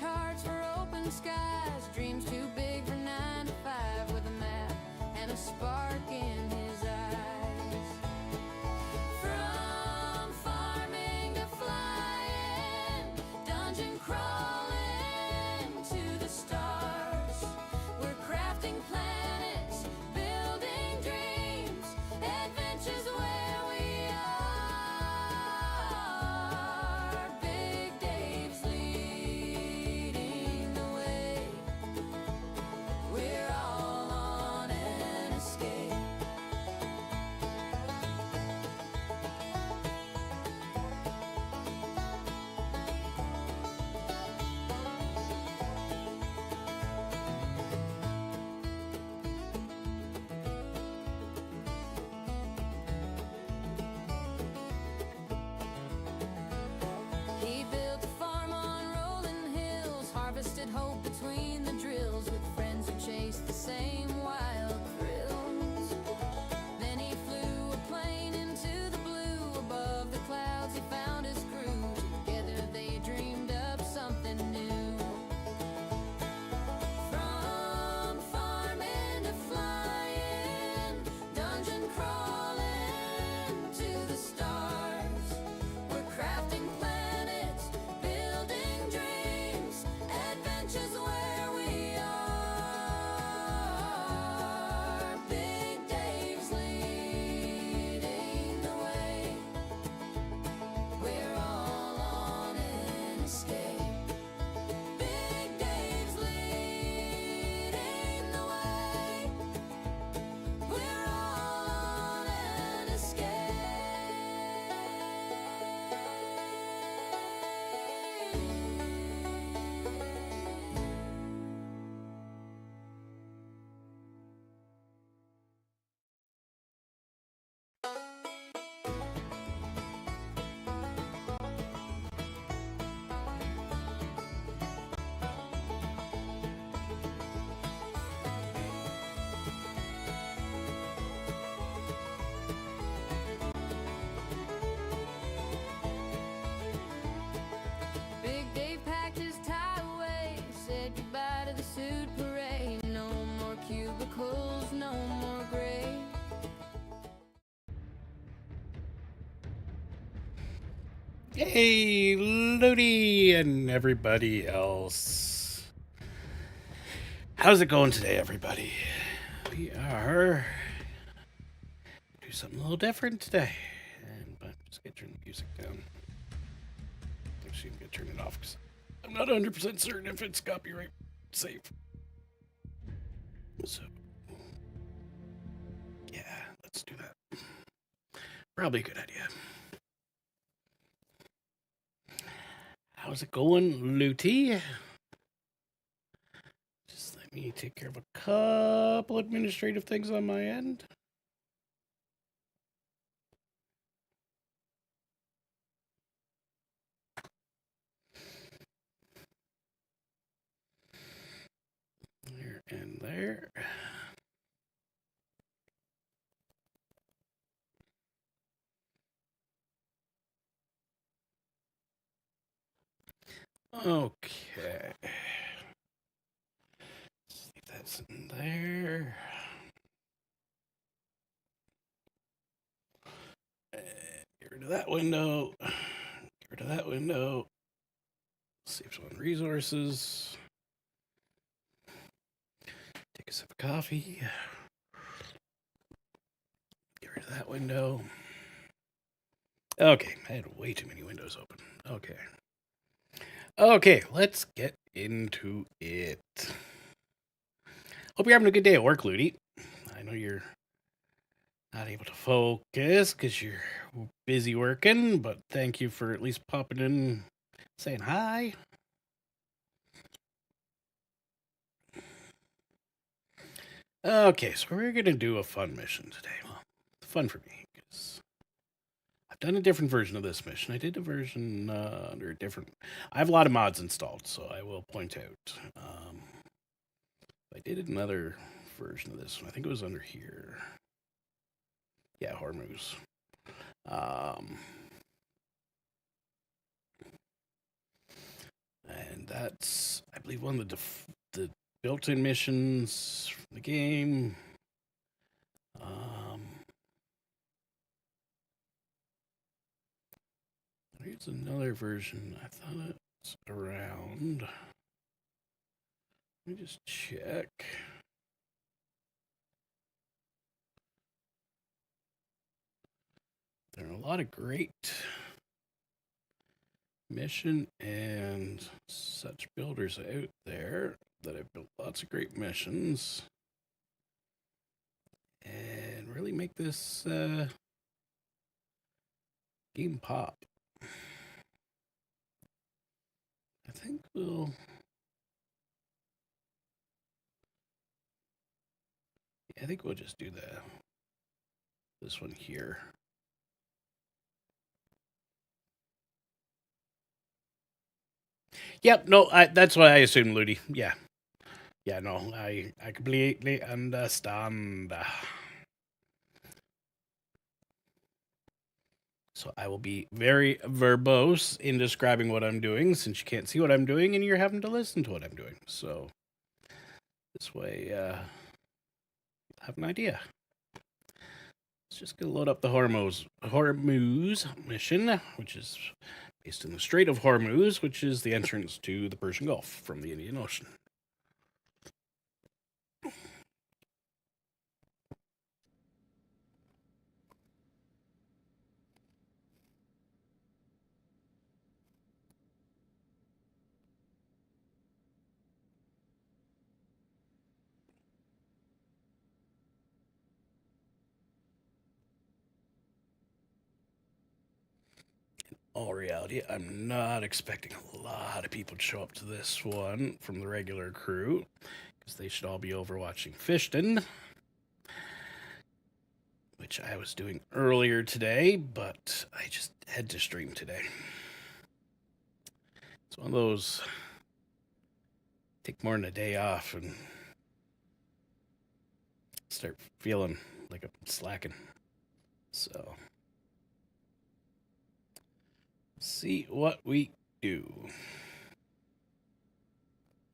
hearts for open skies, dreams too big for 9 to 5, with a map and a spark in his eyes. From farming to flying, dungeon crawling to the stars, we're crafting planets, building dreams, adventures where we are. Big Dave's leading the way. We're all on an escape. He built a farm on rolling hills, harvested hope between the drills, with friends who chased the same wild thrills. Then he flew a plane into the blue, above the clouds he found his crew. Together they dreamed up something new. From farming to flying, dungeon crawling to the stars, we're crafting planets, building dreams, adventures where we are. Big Dave's leading the way. We're all on an escape. Big Dave's leading the way. We're all on an Big Dave packed his tie away, said goodbye to the suit parade. No more cubicles, no more gray. Hey, Ludi and everybody else. How's it going today, everybody? We are do something a little different today. But just get turn the music down. Actually, I'm gonna turn it off because I'm not 100% certain if it's copyright safe. So, yeah, let's do that. Probably a good idea. How's it going, Looty? Just let me take care of a couple administrative things on my end. There and there. Okay. Let's leave that in there. And get rid of that window. Get rid of that window. Save some resources. Take a sip of coffee. Get rid of that window. Okay, I had way too many windows open. Okay. Okay, let's get into it. Hope you're having a good day at work, Ludi. I know you're not able to focus because you're busy working, but thank you for at least popping in, saying hi. Okay, so we're going to do a fun mission today. Well, fun for me because I've done a different version of this mission. I did a version under a different... I have a lot of mods installed, so I will point out. I did another version of this one. I think it was under here. Yeah, Hormuz. And that's, I believe, one of the built-in missions from the game. Here's another version. I thought it's around. Let me just check. There are a lot of great mission and such builders out there that have built lots of great missions and really make this game pop. I think we'll just do this one here. Yep, no, that's what I assumed, Ludi. Yeah. Yeah, no, I completely understand. So I will be very verbose in describing what I'm doing, since you can't see what I'm doing and you're having to listen to what I'm doing. So this way, have an idea. Let's just go load up the Hormuz mission, which is based in the Strait of Hormuz, which is the entrance to the Persian Gulf from the Indian Ocean. All reality, I'm not expecting a lot of people to show up to this one from the regular crew, because they should all be over watching Fishton, which I was doing earlier today, but I just had to stream today. It's one of those, take more than a day off and start feeling like I'm slacking. So, see what we do.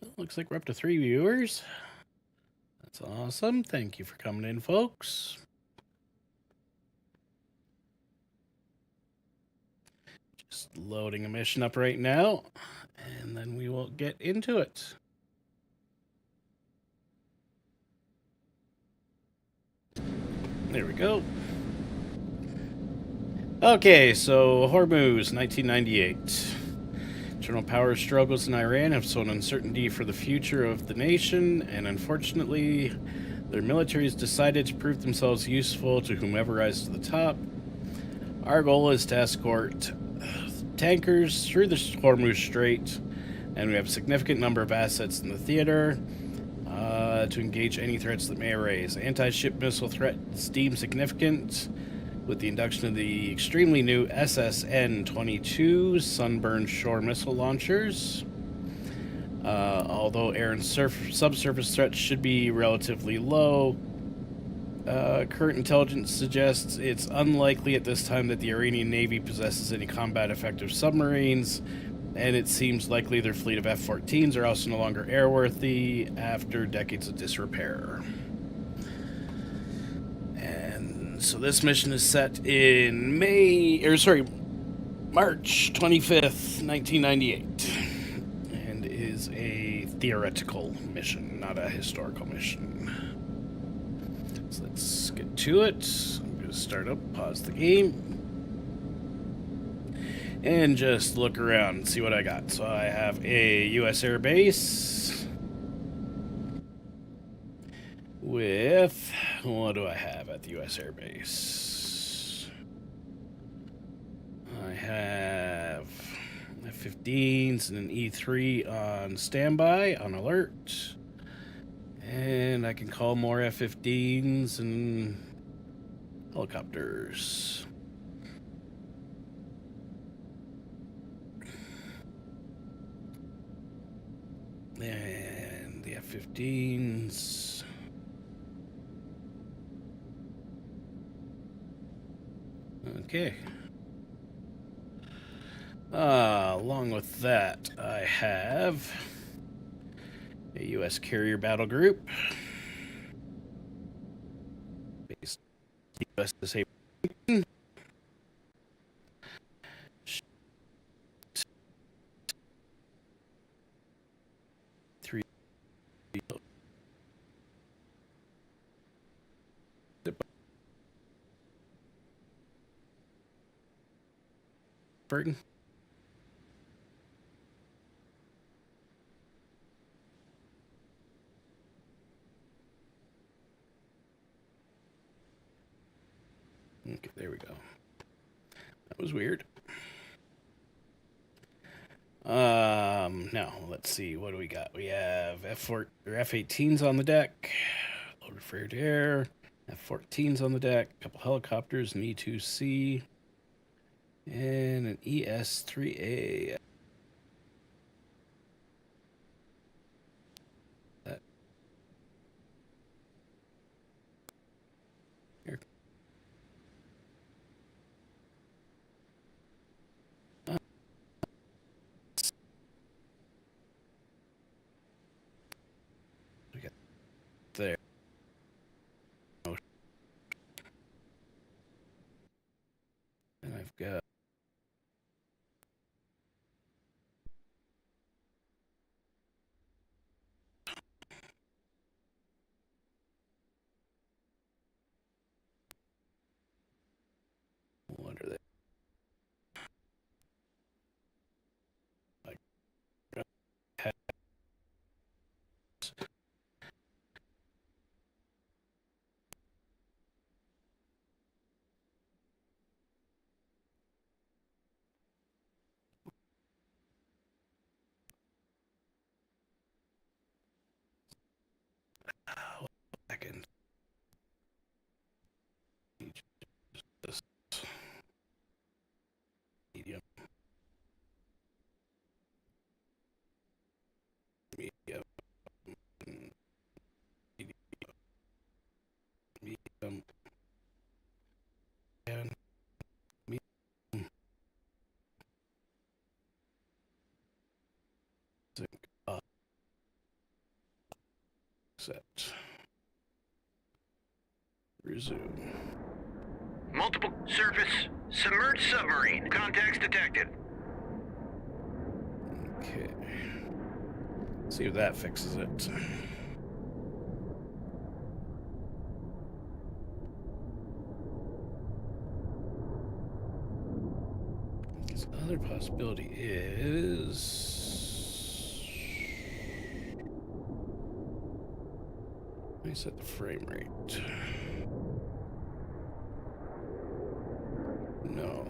Well, looks like we're up to 3 viewers. That's awesome. Thank you for coming in, folks. Just loading a mission up right now, and then we will get into it. There we go. Okay, so Hormuz, 1998. Internal power struggles in Iran have sown uncertainty for the future of the nation, and unfortunately, their military has decided to prove themselves useful to whomever rises to the top. Our goal is to escort tankers through the Hormuz Strait, and we have a significant number of assets in the theater to engage any threats that may arise. Anti-ship missile threats deemed significant, with the induction of the extremely new SSN-22 Sunburn shore missile launchers. Although air and subsurface threats should be relatively low, current intelligence suggests it's unlikely at this time that the Iranian Navy possesses any combat-effective submarines, and it seems likely their fleet of F-14s are also no longer airworthy after decades of disrepair. And so this mission is set in March 25th, 1998, and is a theoretical mission, not a historical mission. So let's get to it. I'm going to start up, pause the game, and just look around and see what I got. So I have a U.S. Air Base with, what do I have at the U.S. Air Base? I have F-15s and an E-3 on standby, on alert. And I can call more F-15s and helicopters. And the F-15s. Okay. Along with that, I have a U.S. carrier battle group based U.S. disabled. Three. Bergen. Okay, there we go. That was weird. Now let's see. What do we got? We have F-18s on the deck, loaded for air to air. F-14s on the deck, a couple helicopters, an E-2C, and an ES-3A. Here. We got there. And I've got what are they? Like second. This medium. Medium. Medium. And medium. Set. Resume. Multiple surface submerged submarine. Contacts detected. Okay. See if that fixes it. This other possibility is let me set the frame rate. No.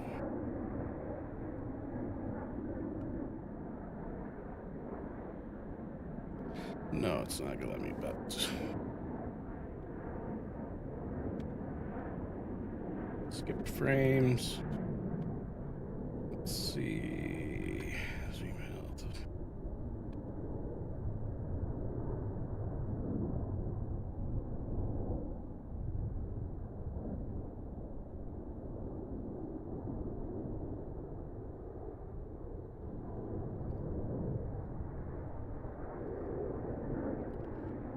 No, it's not gonna let me but skip frames. Let's see. Zoom out.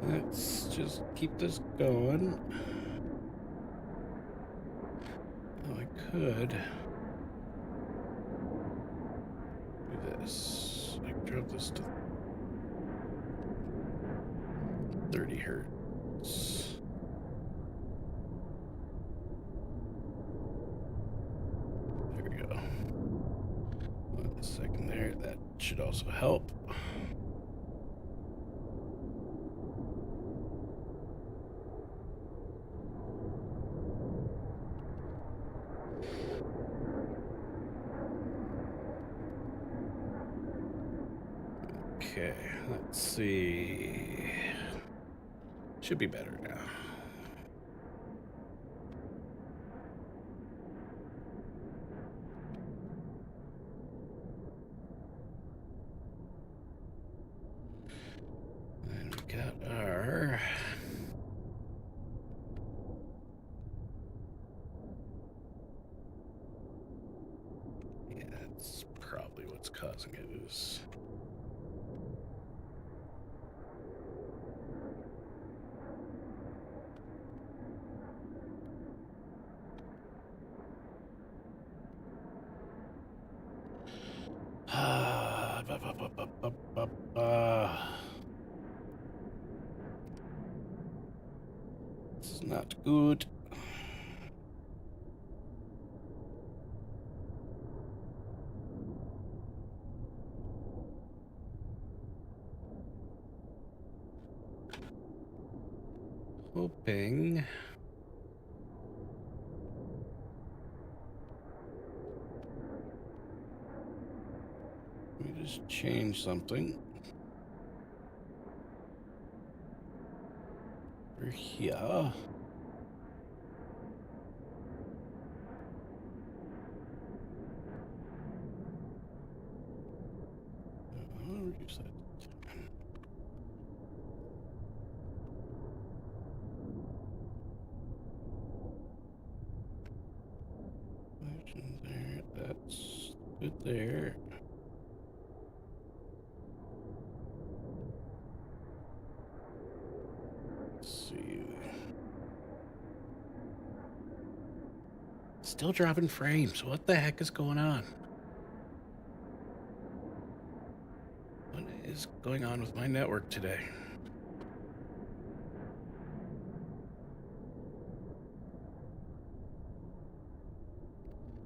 Let's just keep this going. Oh, I could do this. I can drop this to 30 hertz. There we go. 1 second there. That should also help. Okay, let's see. Should be better now. And we got our yeah, that's probably causing it is... This is not good. Hoping. Let me just change something. Over here. I'll reduce that. There, that's good there. Let's see. Still dropping frames. What the heck is going on? What is going on with my network today?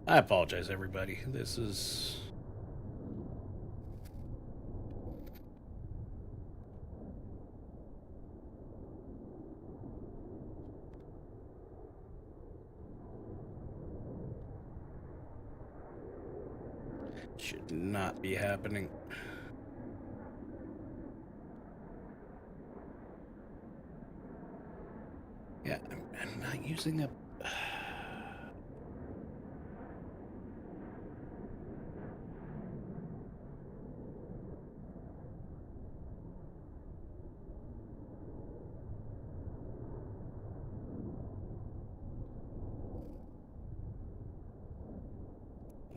I apologize, everybody. This is... should not be happening. Yeah, I'm not using a...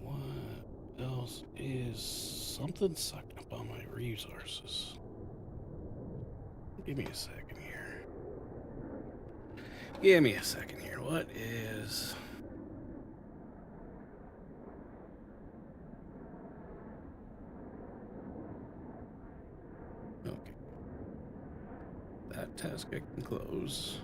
What else is something sucking up on my resources? Give me a second here. Give me a second here. What is... Okay. That task I can close.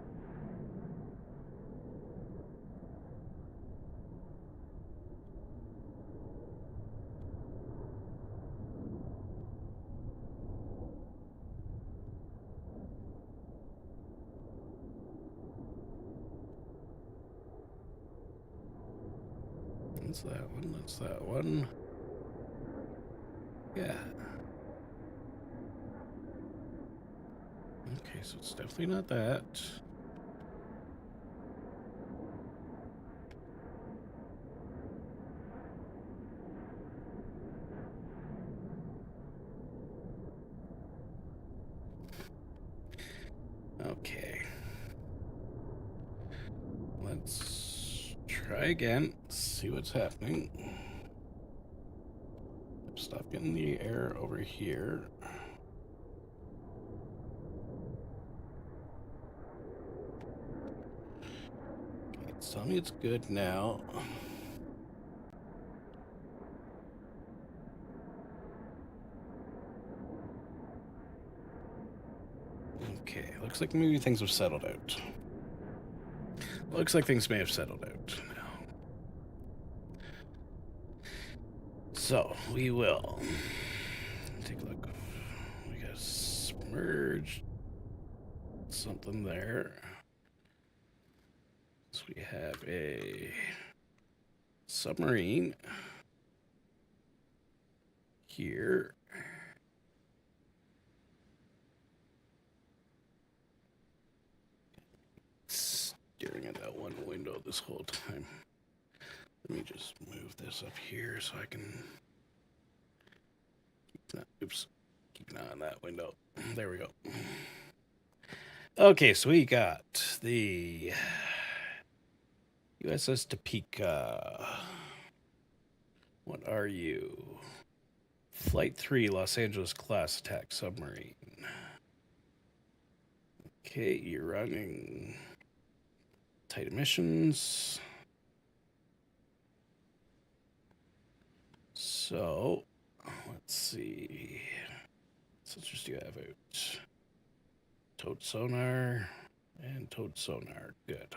That's that one. That's that one. Yeah. Okay, so it's definitely not that. Okay. Let's try again. See what's happening. Stop getting the air over here. Okay, tell me it's good now. Okay, looks like maybe things have settled out. Looks like things may have settled out now. So, we will take a look. We got submerged something there. So we have a submarine here. Staring at that one window this whole time. Let me just move this up here so I can keep an eye on that window. There we go. Okay, so we got the USS Topeka. What are you? Flight 3, Los Angeles class attack submarine. Okay, you're running tight emissions. So, let's see. So let's just do have out towed sonar and towed sonar. Good.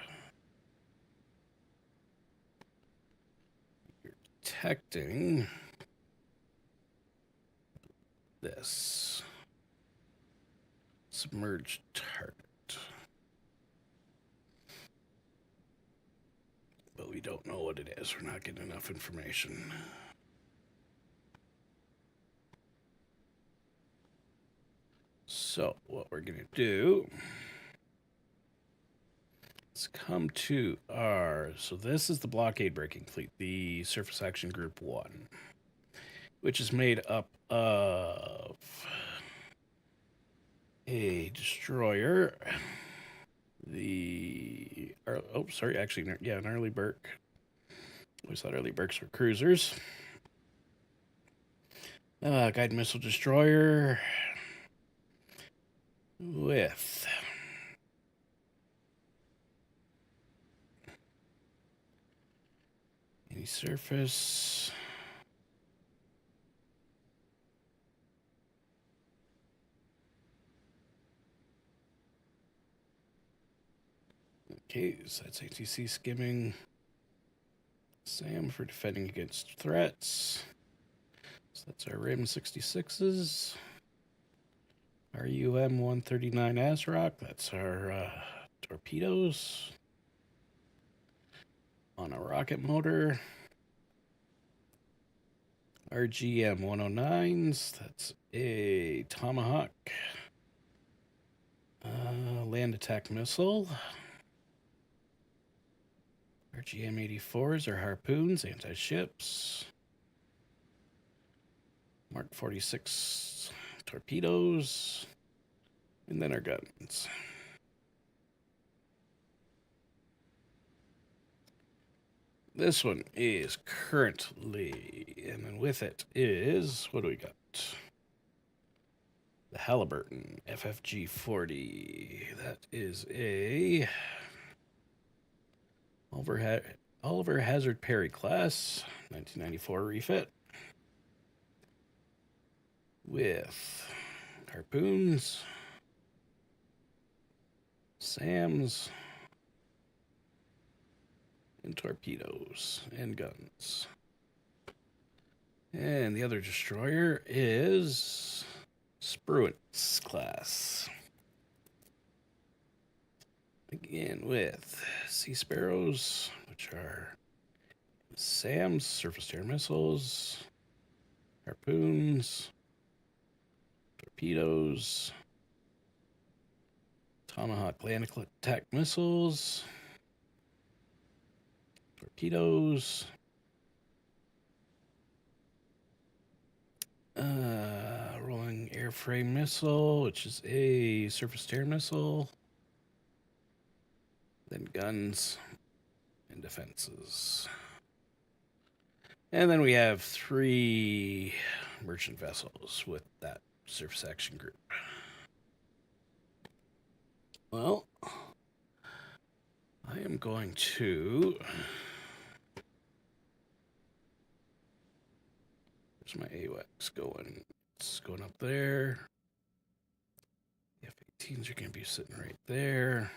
You're detecting this submerged target. But we don't know what it is. We're not getting enough information. So what we're going to do is come to our... So this is the blockade breaking fleet, the Surface Action Group 1, which is made up of a destroyer, an Arleigh Burke. Always thought Arleigh Burkes were cruisers. Guided missile destroyer with any surface. Okay, so that's ATC skimming. SAM for defending against threats. So that's our RIM 66s. Our UM 139 ASROC. That's our torpedoes on a rocket motor. Our GM 109s. That's a Tomahawk land attack missile. Our GM-84s are harpoons, anti-ships. Mark 46 torpedoes. And then our guns. This one is currently, and then with it is, what do we got? The Halliburton FFG 40. That is a Oliver Hazard Perry class, 1994 refit, with harpoons, SAMs, and torpedoes and guns. And the other destroyer is Spruance class. Again with Sea Sparrows, which are SAMs, surface to air missiles, harpoons, torpedoes, Tomahawk land attack missiles, torpedoes, rolling airframe missile, which is a surface to air missile, then guns and defenses. And then we have 3 merchant vessels with that surface action group. Well, I am going to... Where's my AWACS going? It's going up there. The F-18s are going to be sitting right there.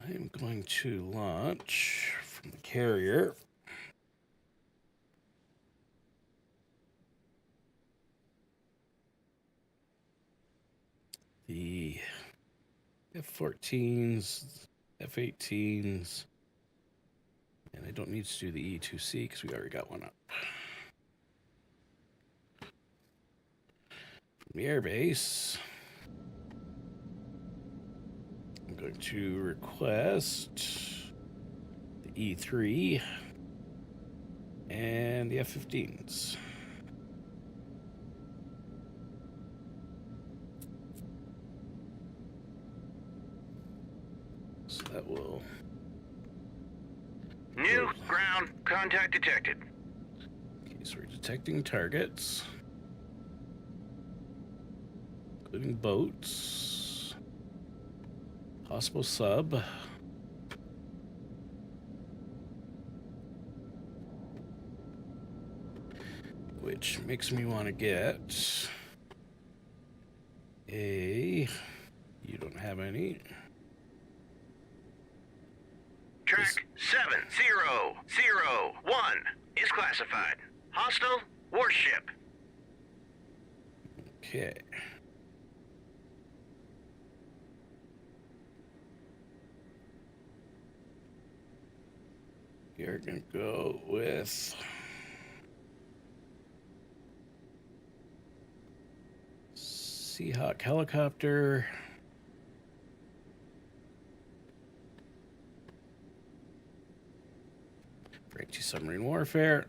I am going to launch from the carrier. The F-14s, F-18s, and I don't need to do the E-2C because we already got one up. From the airbase, I'm going to request the E-3 and the F-15s. So that will... New ground contact detected. Okay, so we're detecting targets, including boats, possible sub. Which makes me want to get a... You don't have any. Track 7001 is classified. Hostile warship. Okay. You're going to go with... Seahawk helicopter. For anti-submarine warfare.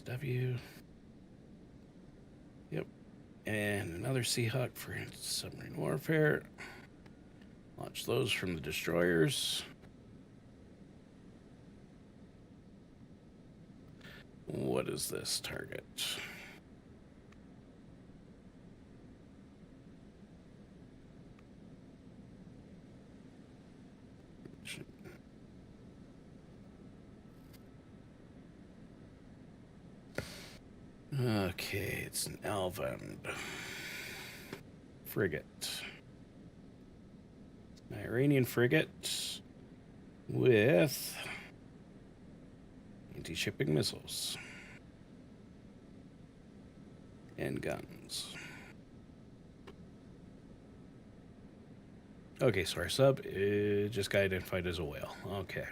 W. Yep. And another Seahawk for anti-submarine warfare. Launch those from the destroyers. What is this target? Okay, it's an Alvand frigate. An Iranian frigate with anti-shipping missiles and guns. Okay, so our sub just got identified as a whale. Okay.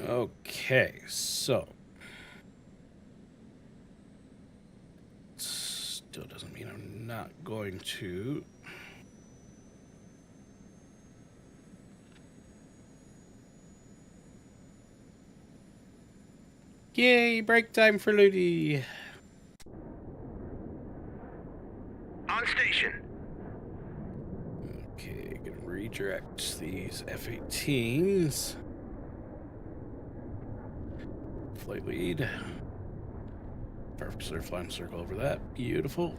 Okay, so still doesn't mean I'm not going to. Yay, break time for Ludi. On station. Okay, gonna redirect these F-18s. Flight lead. Perfect, so they're flying a circle over that. Beautiful.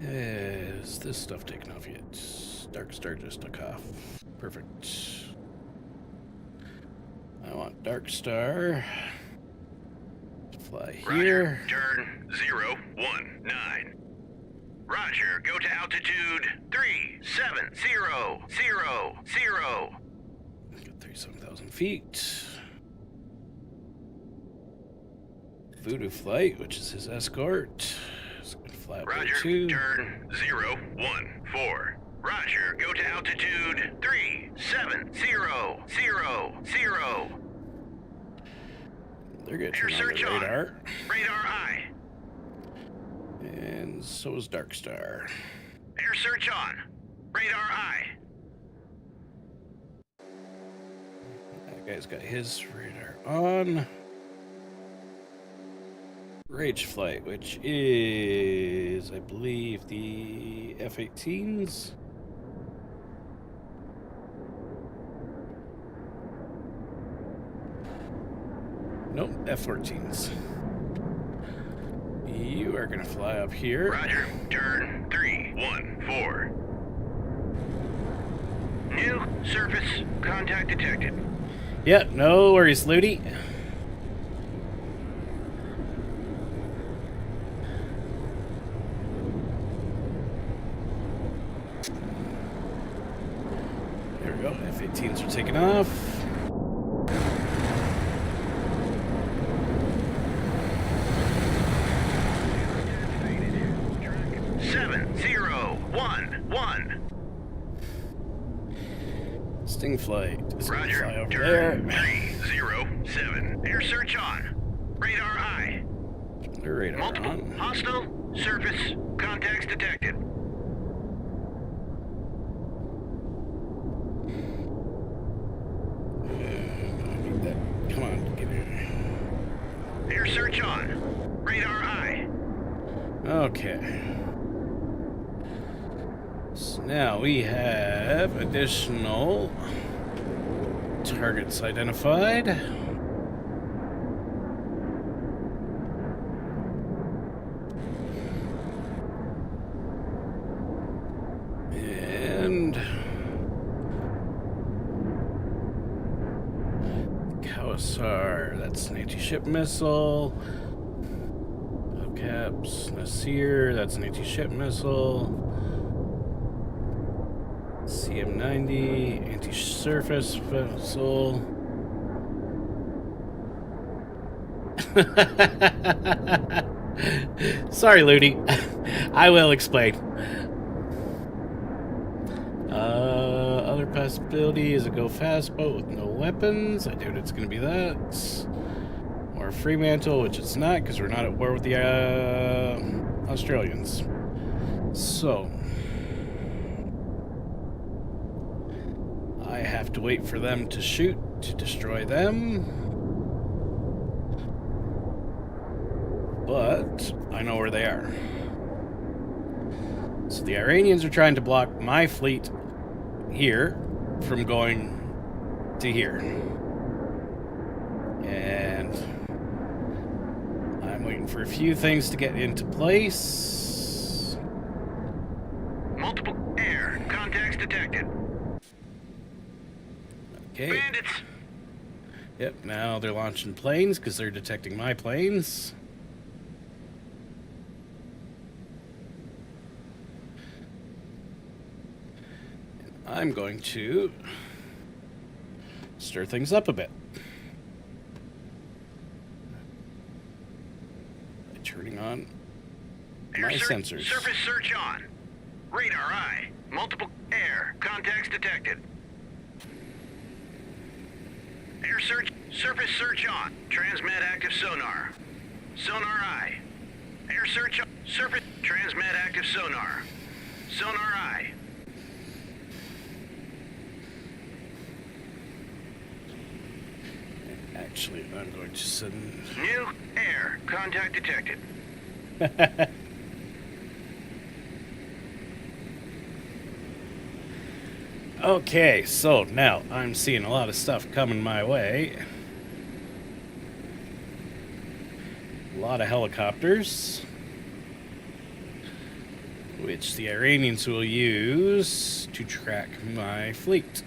Is this stuff taken off yet? Dark Star just took off. Perfect. I want Dark Star to fly here. Roger, turn 019. Roger, go to altitude 37,000. Got 37,000 feet. Voodoo Flight, which is his escort. It's gonna fly up Roger, too. turn 014. Roger, go to altitude 37,000. They're gonna Air turn on search the on. radar. Radar eye. And so is Dark Star. Air search on. Radar eye. That guy's got his radar on. Rage Flight, which is, I believe, the F-18s. Nope, F-14s. You are going to fly up here. Roger, turn 314. New surface contact detected. Yep, no worries, Ludi. There we go, F-18s are taking off. 7011. Sting Flight is going to fly Roger, over there. turn 307. Air search on. Radar eye. The radar Multiple on. hostile surface contacts detected. I need that. Come on, get in. Air search on. Radar eye. Okay. So now we have additional targets identified. And Kawasar, that's an anti-ship missile. Caps, Nasir, that's an anti-ship missile. CM-90, anti-surface missile. Sorry, Looney. I will explain. Other possibility is a go fast boat with no weapons. I doubt it's going to be that. Or Fremantle, which it's not, because we're not at war with the Australians. So I have to wait for them to shoot to destroy them. But I know where they are. So the Iranians are trying to block my fleet here from going to here. And I'm waiting for a few things to get into place. Multiple air contacts detected. Okay. Bandits. Yep, now they're launching planes because they're detecting my planes. I'm going to stir things up a bit by turning on my sensors. Surface search on. Radar eye. Multiple air contacts detected. Air search. Surface search on. Transmit active sonar. Sonar eye. Air search on. Surface. Transmit active sonar. Sonar eye. Actually, I'm going to send... New air contact detected. Okay, so now I'm seeing a lot of stuff coming my way. A lot of helicopters, which the Iranians will use to track my fleet.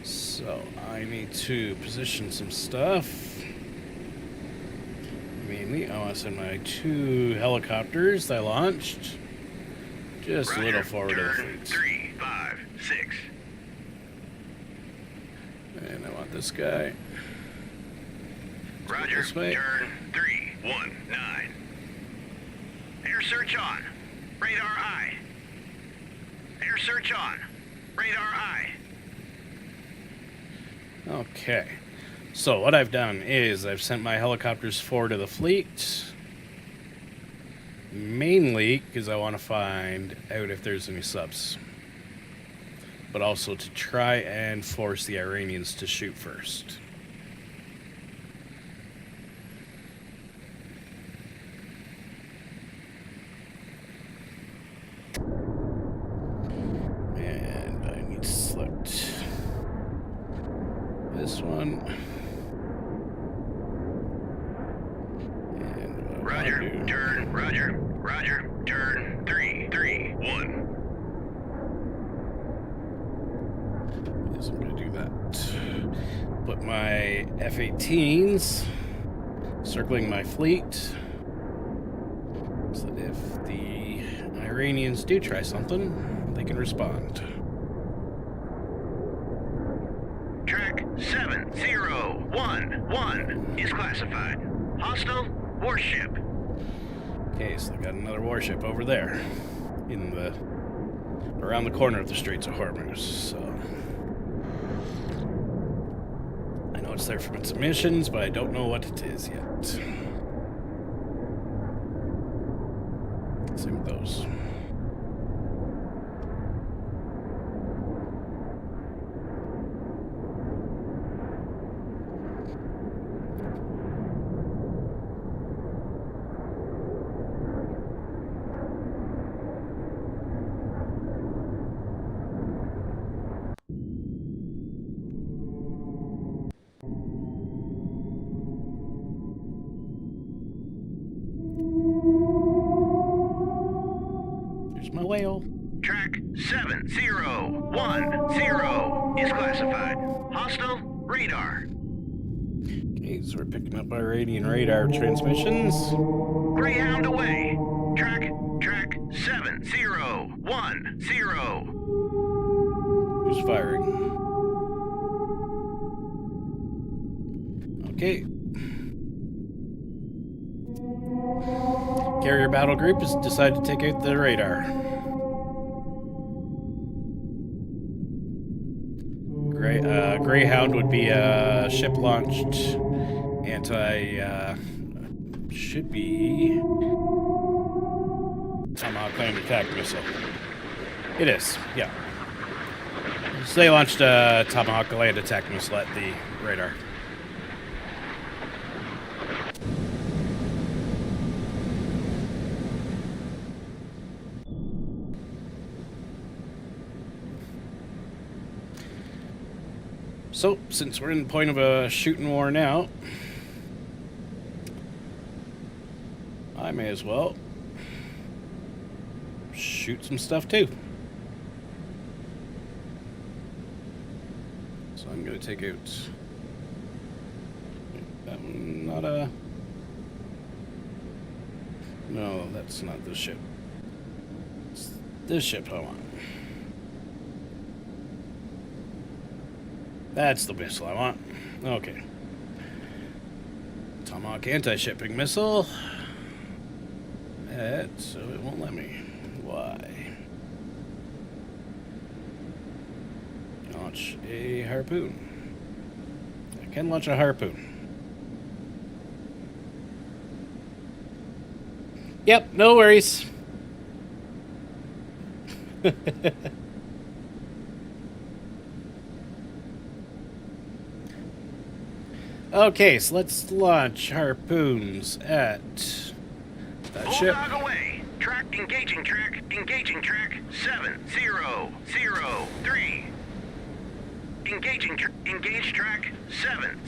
So I need to position some stuff. Mainly, I want to send my 2 helicopters that I launched just a little forward of the Turn fleet. 3, 5, 6. And I want this guy. Roger. This way. Turn 3, 1, 9. Air search on. Radar eye. Air search on. Radar eye. Okay. So what I've done is I've sent my helicopters forward to the fleet. Mainly because I want to find out if there's any subs. But also to try and force the Iranians to shoot first. And I need to select this one. And Roger. Turn. Roger. Roger. Turn 3, 3, 1. Yes, I'm going to do that. Put my F-18s circling my fleet, so that if the Iranians do try something, they can respond. Track 7011 is classified. Hostile warship. Okay, so they got another warship over there, in the around the corner of the Straits of Hormuz. So it's there from its emissions, but I don't know what it is yet. Same with those. There's my whale. Track 7010 is classified. Hostile radar. Okay, so we're picking up Iranian radar transmissions. Greyhound away. Track 7010. Who's firing? Okay. Carrier battle group has decided to take out the radar. Greyhound would be a ship-launched should be Tomahawk land attack missile. It is, yeah. So they launched a Tomahawk land attack missile at the radar. So, since we're in the point of a shooting war now, I may as well shoot some stuff too. So I'm going to take out that one, not a... No, that's not this ship. It's this ship, hold on. That's the missile I want. Okay. Tomahawk anti-shipping missile. So it won't let me. Why? Launch a harpoon. I can launch a harpoon. Yep, no worries. Okay, so let's launch harpoons at that ship. Bulldog away. Track engaging track 7003. Engage track 70.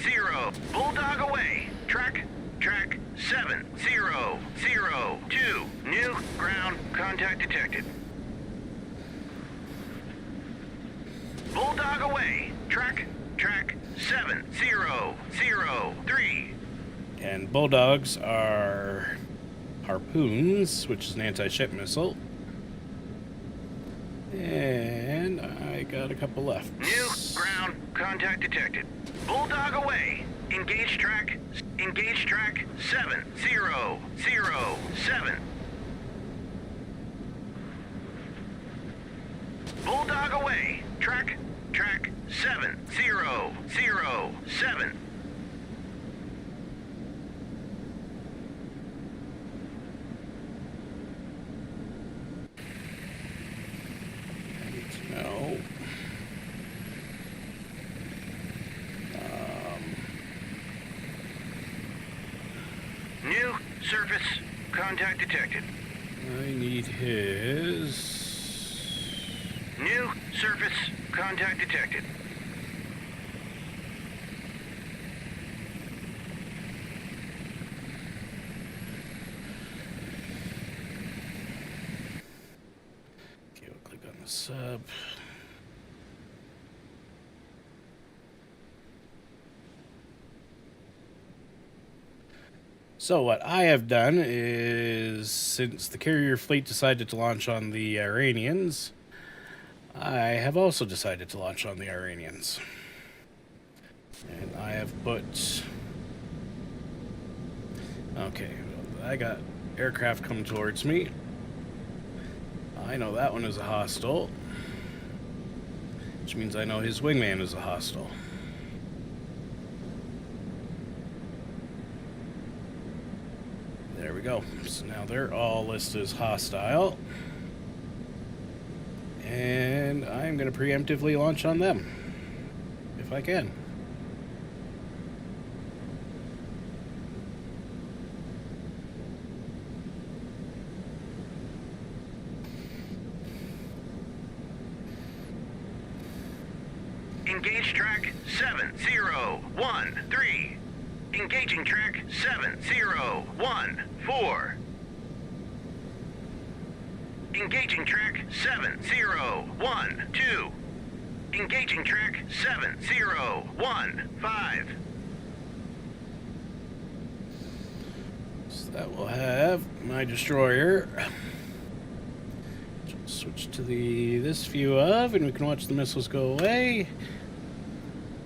Bulldog away. Track 7002. New ground contact detected. Bulldog away. Track 7003. And bulldogs are harpoons, which is an anti-ship missile. And I got a couple left. New ground contact detected. Bulldog away. Engage track 7007. Bulldog away. Track 7007. No. New surface contact detected. I need his... New surface contact detected. Okay, we'll click on the sub. So what I have done is, since the carrier fleet decided to launch on the Iranians, I have also decided to launch on the Iranians. And I have put... Okay, I got aircraft coming towards me. I know that one is a hostile, which means I know his wingman is a hostile. There we go. So now they're all listed as hostile. And I'm going to preemptively launch on them. If I can. Engage track 7013. Engaging track 7014. Engaging track 7012. Engaging track 7015. So that will have my destroyer. Switch to this view of, and we can watch the missiles go away.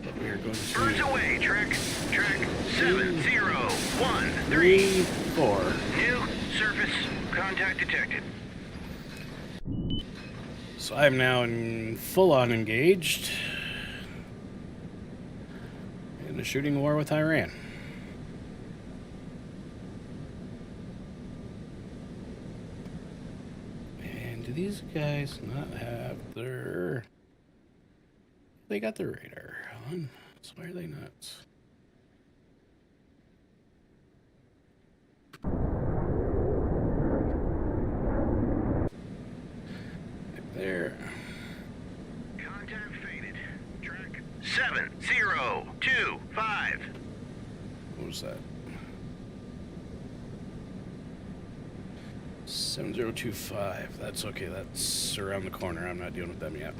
But we are going to Birds away, track 7013. 3, 4. New surface contact detected. So I am now in full-on engaged in a shooting war with Iran. And do these guys not have their... They got their radar on, so why are they not? There. Contact faded. Track 7025. What was that? 7025. That's okay. That's around the corner. I'm not dealing with them yet.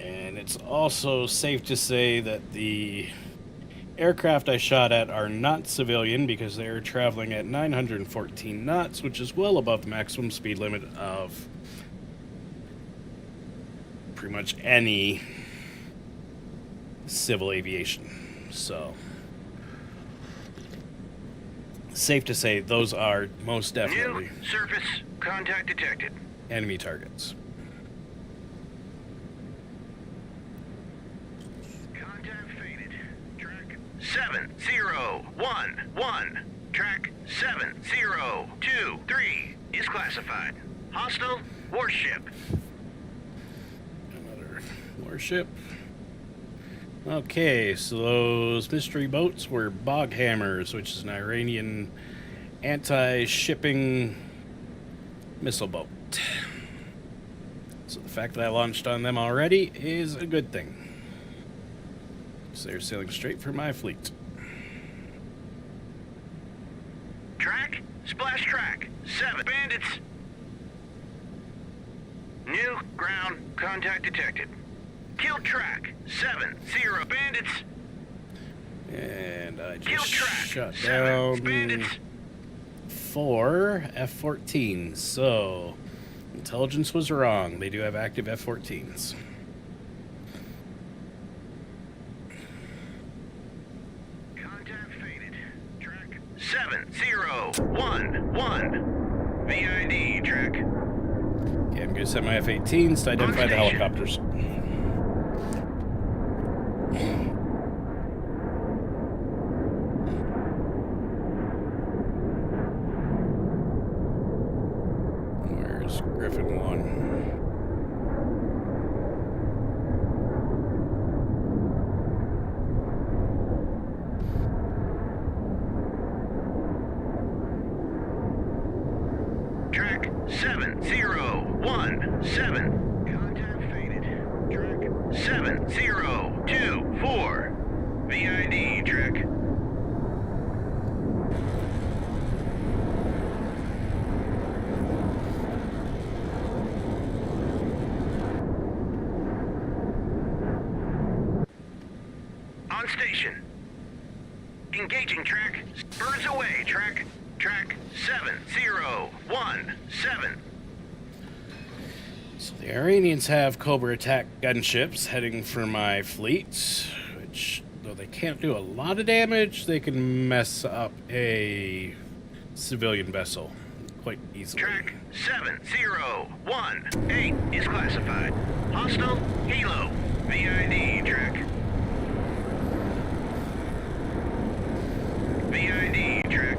And it's also safe to say that the aircraft I shot at are not civilian because they are traveling at 914 knots, which is well above the maximum speed limit of pretty much any civil aviation. So, safe to say those are most definitely New surface contact detected. enemy targets. Contact faded. Track 7011. Track 7023 is classified. Hostile warship. Another warship. Okay, so those mystery boats were bog hammers, which is an Iranian anti-shipping missile boat. So the fact that I launched on them already is a good thing. So they're sailing straight for my fleet. Track, splash track, 7 bandits. New ground contact detected. Kill track, 70 bandits. And I Kill just track, shot 7 down bandits. 4 F-14s. So intelligence was wrong. They do have active F-14s. Contact faded. Track 7011. VID track. Okay, I'm going to set my F-18s to identify the station. helicopters. Where's Griffin 1? Track 7017. Contact faded. Track 7024. VID track. On station. Engaging track. Birds away track. Track 7017. So the Iranians have Cobra attack gunships heading for my fleet, which, though they can't do a lot of damage, they can mess up a civilian vessel quite easily. Track 7018 is classified. Hostile helo. VID track. VID track.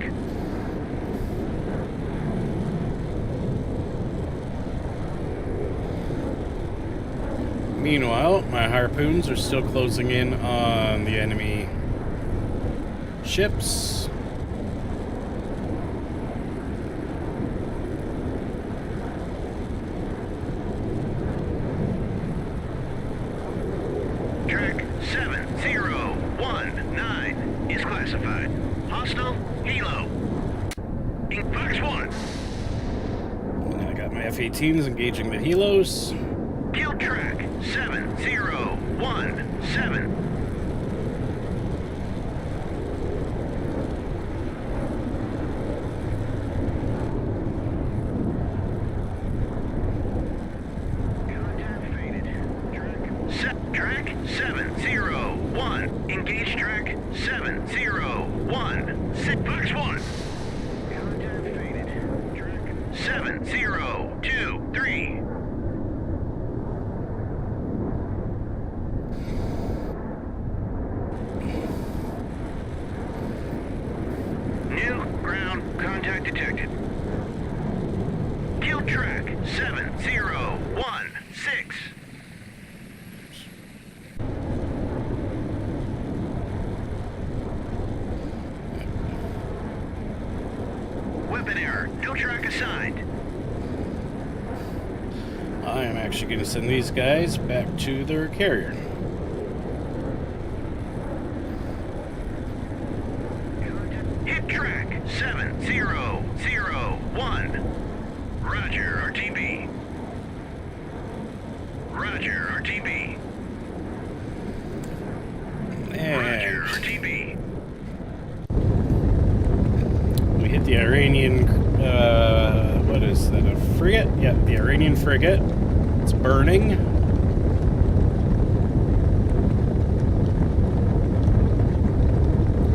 Meanwhile, my harpoons are still closing in on the enemy ships. Track 7019 is classified. Hostile helo. Fox 1. And I got my F-18s engaging the helos. Kill track 7017. Track 701. Engage track 701. Fox 1. Contact faded. Track 7023. New ground contact detected. Kill track 7016. Weapon error. No track assigned. I am actually going to send these guys back to their carrier. Hit track 7001. Roger, RTB. Roger, RTB. Roger, And RTB. we hit the Iranian, what is that, a frigate? Yeah, the Iranian frigate. It's burning.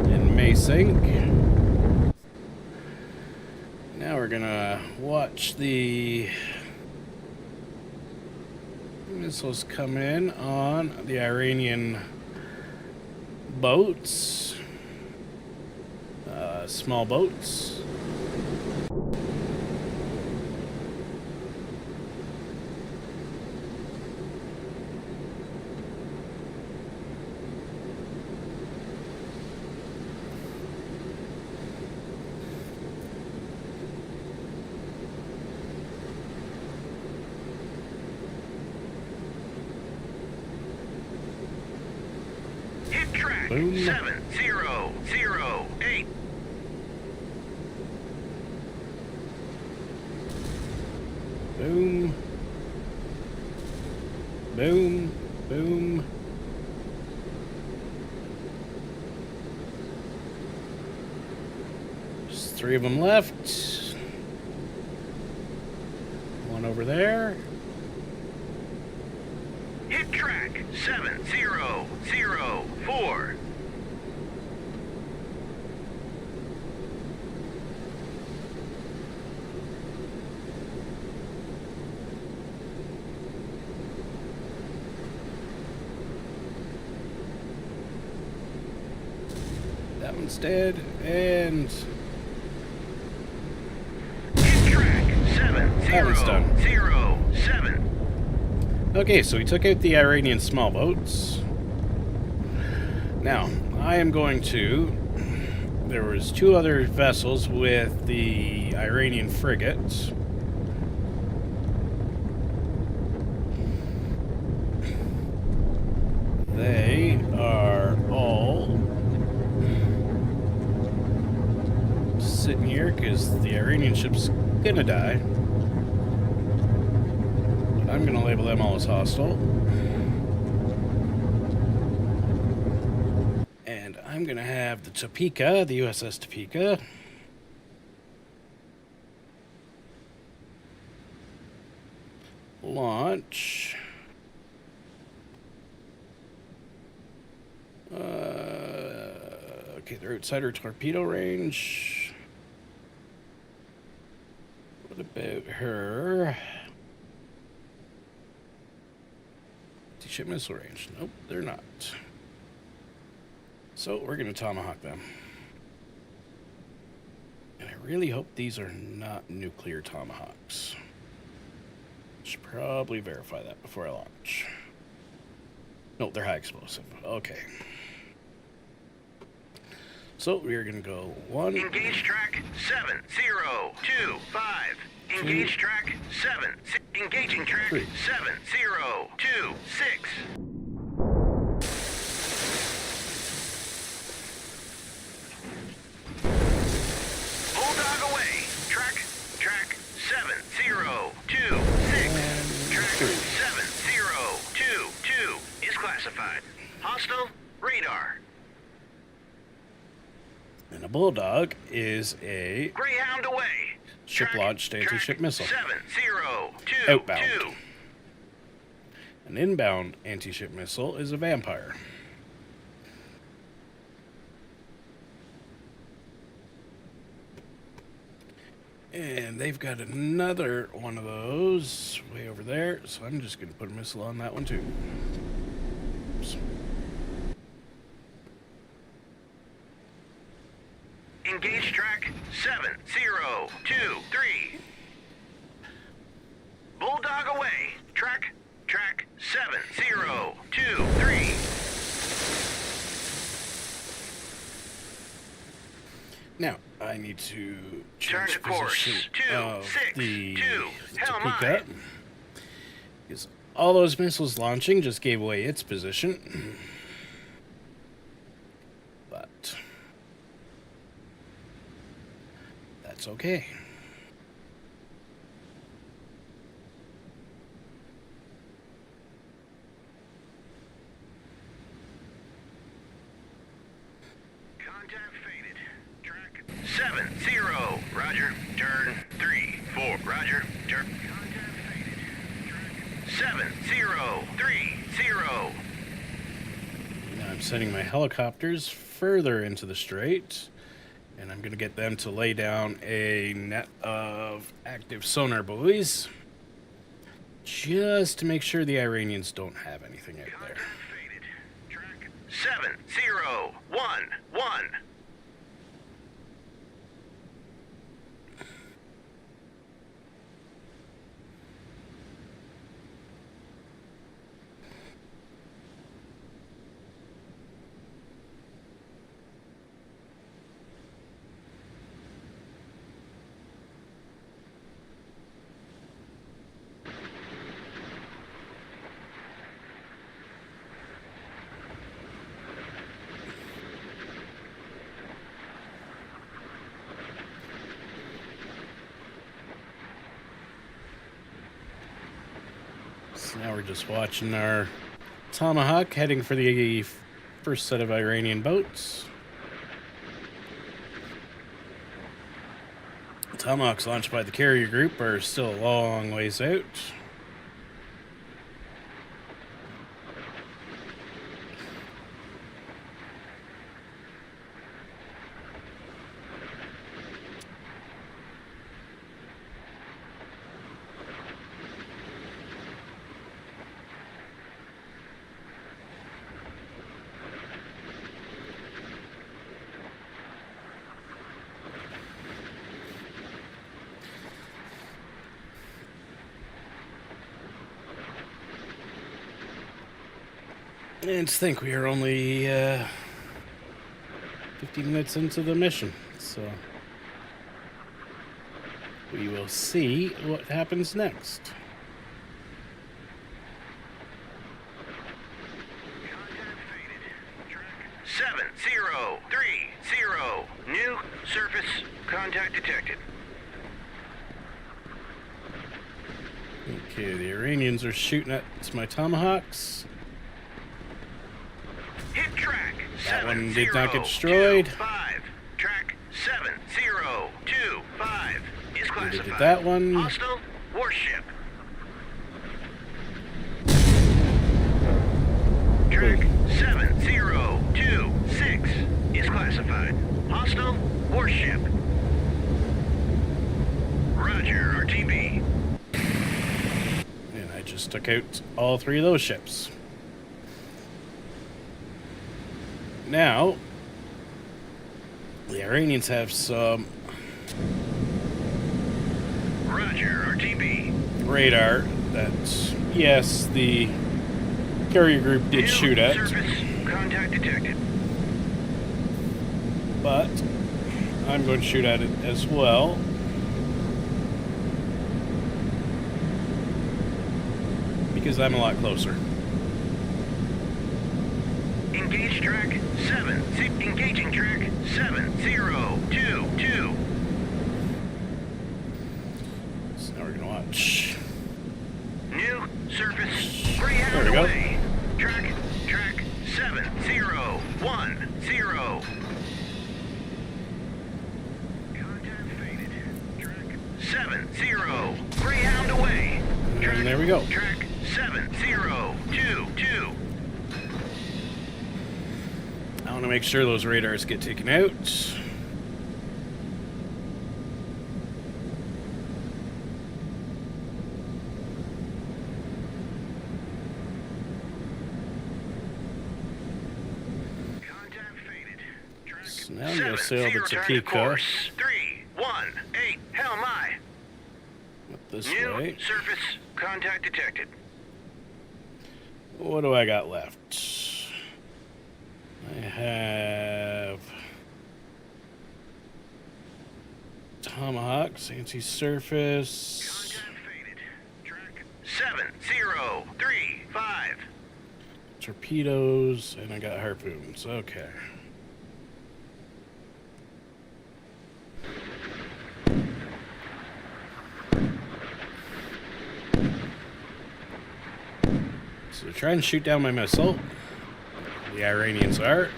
And macing. Now we're gonna watch the missiles come in on the Iranian boats. Small boats. Hit track Boom. 7008. Boom. Boom. Boom. Just 3 of them left. One over there. Hit track 7004. That one's dead. And Hit track That one's done. 7007. okay, so we took out the Iranian small boats. Now, I am going to... There was 2 other vessels with the Iranian frigates. They are all sitting here because the Iranian ship's gonna die. But I'm gonna label them all as hostile. And I'm gonna have the Topeka, the USS Topeka, launch. Okay, they're outside our torpedo range. What about her? Anti-ship missile range. Nope, they're not. So we're going to tomahawk them. And I really hope these are not nuclear tomahawks. Should probably verify that before I launch. No, they're high explosive. Okay. So we're going to go 1. Engage track 7025. Engage track 7. Engaging track 3. 7026. Bulldog away. Track 7026. Track 7022 is classified. Hostile radar. And a Bulldog is a Greyhound away. ship-launched anti-ship missile. 7022. Outbound. An inbound anti-ship missile is a Vampire. And they've got another one of those way over there, so I'm just going to put a missile on that one too. Oops. Engage track 7023. Bulldog away. Track 7023. Now, I need to Turn change to course. position 262. the Hell Topeka. Because all those missiles launching just gave away its position. But that's okay. Contact faded. Track 70. Roger. Turn 34. Roger. Turn. Contact faded. Track 7030. Now I'm sending my helicopters further into the strait, and I'm going to get them to lay down a net of active sonar buoys, just to make sure the Iranians don't have anything out there. Contact faded. Track 7011. So now we're just watching our Tomahawk heading for the first set of Iranian boats. Tomahawks launched by the carrier group are still a long ways out. And to think we are only 15 minutes into the mission, so we will see what happens next. Contact faded. Track 7030. New surface contact detected. Okay, the Iranians are shooting at my Tomahawks. Hit track. That one did not get destroyed. 7025. Track 7025 is We classified. did that one. Hostile warship. Track 7026 is classified. Hostile warship. Roger, RT just took out all 3 of those ships. Now, the Iranians have some Roger, RTB. radar that, yes, the carrier group did shoot at, Surface contact detected. but I'm going to shoot at it as well. Because I'm a lot closer. Engage track 7. Engaging track 7022. So now we're going to watch. New surface There Greyhound we go. away. Track 7010. Contact faded. Track 70. Greyhound away. And there we go. Track 7022. I want to make sure those radars get taken out. Contact faded. Track So now I'm going to sail to 70 turn Topeka. course. 318. Hell my. Up this New way. surface contact detected. What do I got left? I have Tomahawks, anti-surface, Contact faded. Track 7035. torpedoes, and I got harpoons. Okay. So they're trying to shoot down my missile. The Iranians are.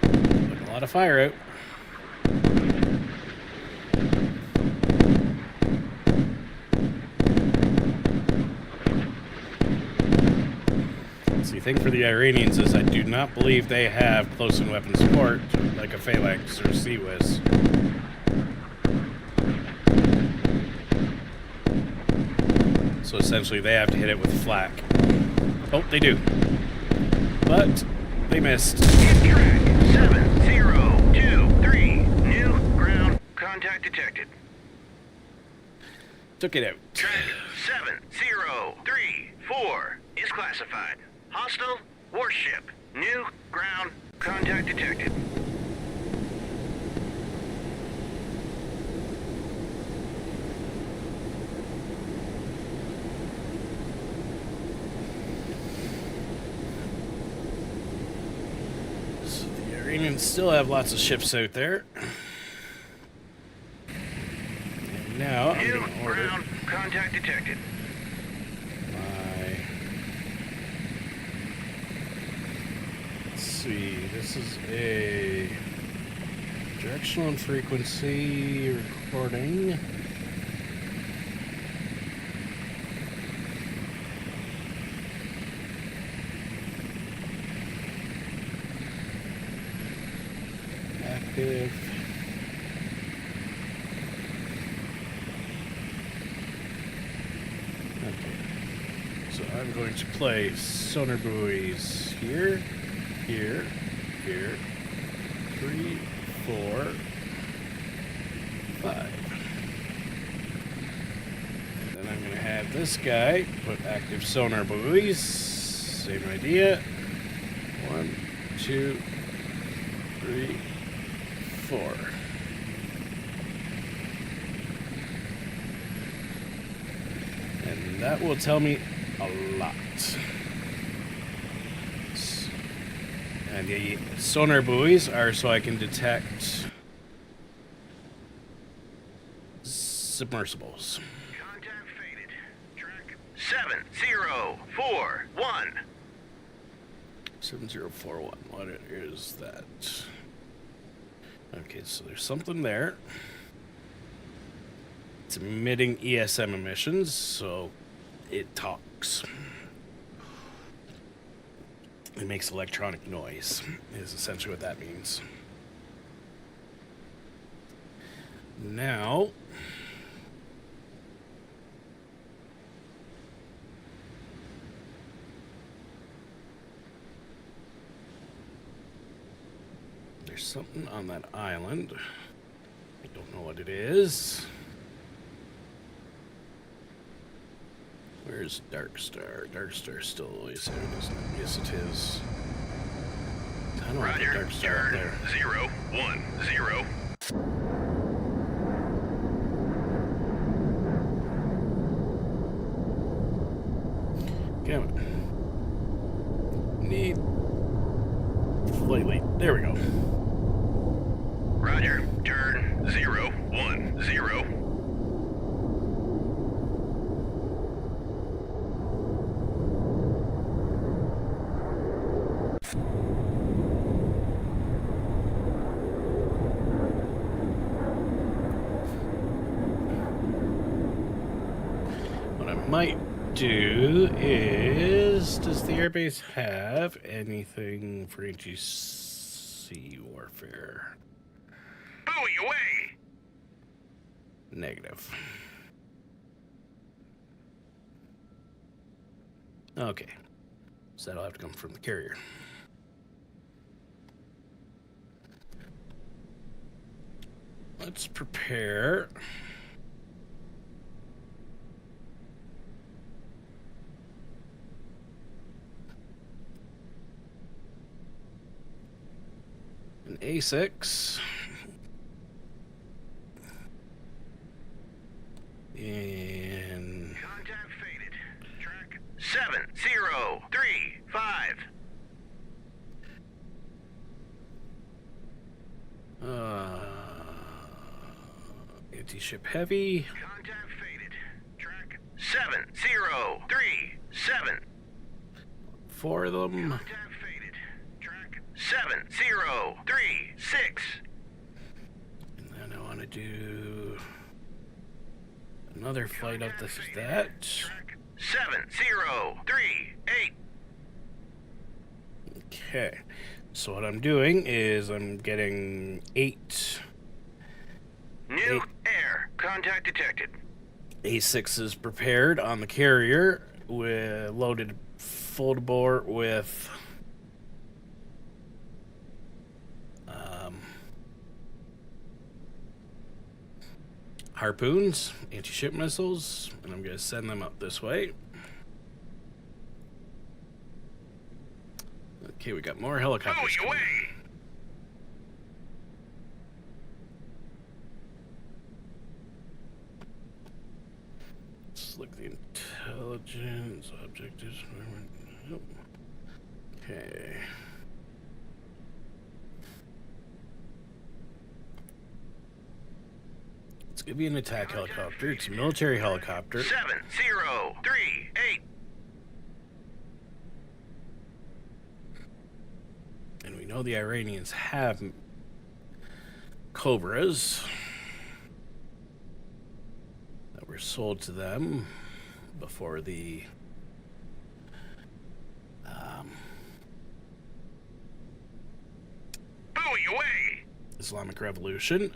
Putting a lot of fire out. See, the thing for the Iranians is I do not believe they have close-in weapon support like a Phalanx or CWIS. So essentially they have to hit it with flak. Oh, they do. But they missed. Hit track 7023. New ground contact detected. Took it out. Track 7034 is classified. Hostile warship. New ground contact detected. So the Iranians still have lots of ships out there. And now I'm New going to order ground contact detected. my... Let's see, this is a directional and frequency recording. Active. Okay. So I'm going to play sonar buoys here, here, here, 3, 4, 5. And then I'm going to have this guy put active sonar buoys. Same idea. 1, 2, 3, 4. And that will tell me a lot. And the sonar buoys are so I can detect submersibles. Contact faded. Track 7041. 7041. What is that? Okay, so there's something there. It's emitting ESM emissions, so it talks. It makes electronic noise, is essentially what that means. Now, there's something on that island. I don't know what it is. Where's Dark Star? Dark Star's still always there, isn't it? Yes, it is. I don't want the Roger, Dark Star up turn there. 010. Damn it. Need flight lead. There we go. Roger, turn 010. What I might do is, does the airbase have anything for AGC warfare? Buoy away! Negative. Okay. So that'll have to come from the carrier. Let's prepare. An A6. And Contact faded. Track 7035. anti-ship heavy. Contact faded. Track 7037. 4 of them. Contact faded. Track 7036. And then I want to do another flight up this is that. Track 7038. Okay. So what I'm doing is I'm getting 8 New air. Contact detected. A6s prepared on the carrier with loaded full to bore with harpoons, anti-ship missiles, and I'm going to send them up this way. Okay, we got more helicopters Buoy coming. away! Let's look at the intelligence objectives. Nope. Okay. It's gonna be an attack helicopter. It's a military helicopter. 7038. And we know the Iranians have Cobras that were sold to them before the Buoy away! Islamic Revolution.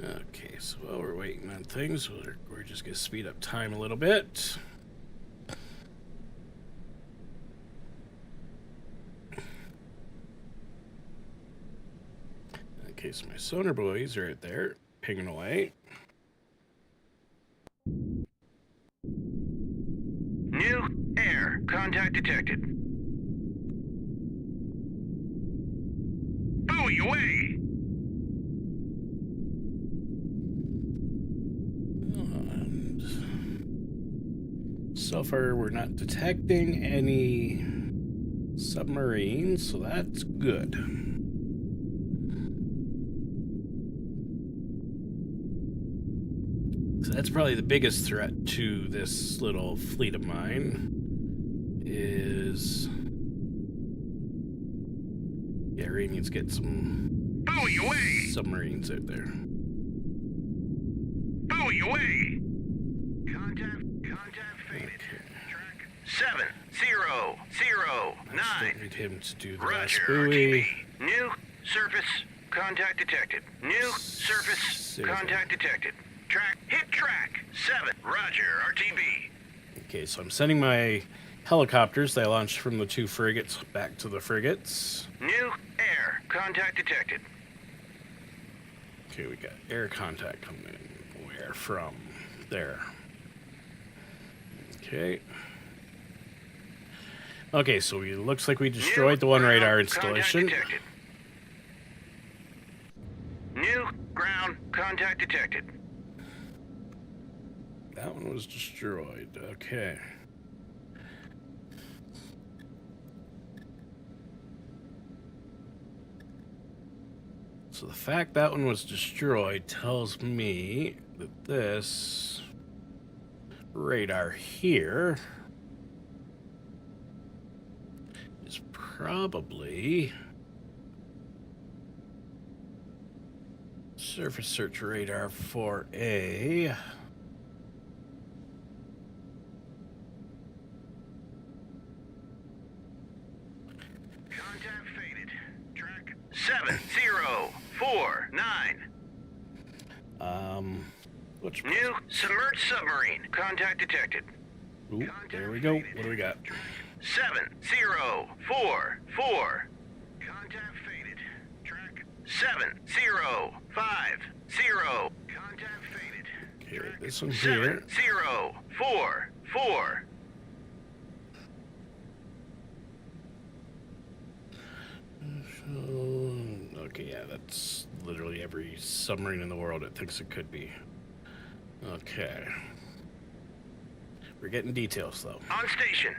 Okay, so while we're waiting on things, we're just going to speed up time a little bit. Okay, so my sonar buoys are right there, pinging away. New air. Contact detected. Buoy away! And so far, we're not detecting any submarines, so that's good. So that's probably the biggest threat to this little fleet of mine is the Iranians get some Buoy Buoy away! submarines out there. Buoy away! Contact faded. Track 7009. I still need him to do the last Roger, buoy. RTB. New surface contact detected. New surface There we go. contact detected. Hit track 7. Roger, RTB. Okay, so I'm sending my helicopters. They launched from the 2 frigates back to the frigates. New air contact detected. Okay, we got air contact coming in. Where from? There. Okay. Okay, so it looks like we destroyed the one radar installation. New ground contact detected. That one was destroyed. Okay. So the fact that one was destroyed tells me that this radar here is probably surface search radar for a Contact faded. Track 7049. which New submerged submarine contact detected. Ooh, there we go. What do we got? 7044. Contact faded. Track 7050. Contact faded. Okay, this one here. 7044. Okay, yeah, that's literally every submarine in the world it thinks it could be. Okay. We're getting details, though. On station.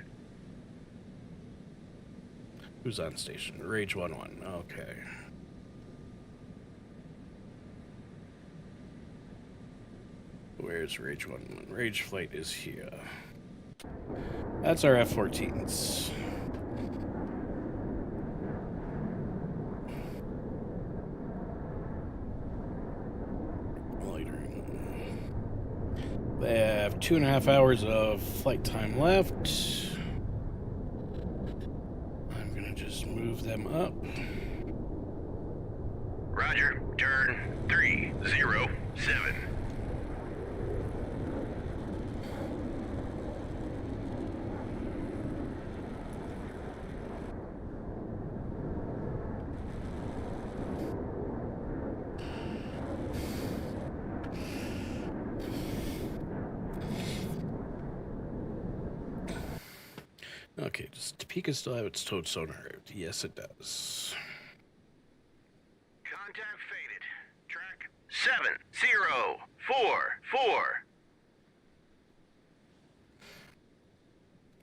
Who's on station? Rage 1-1. Okay. Where's Rage 1-1? Rage Flight is here. That's our F-14s. They have 2.5 hours of flight time left. I'm gonna just move them up. Roger. Turn 307. Okay, does Topeka still have its towed sonar out? Yes, it does. Contact faded. Track 7044.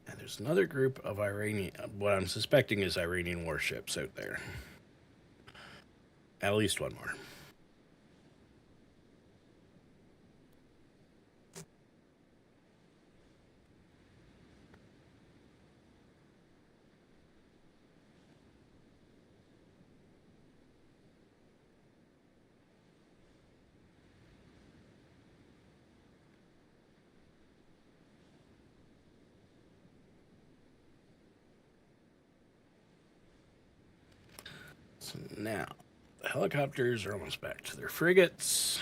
And there's another group of Iranian, what I'm suspecting is Iranian warships out there. At least one more. So now, the helicopters are almost back to their frigates.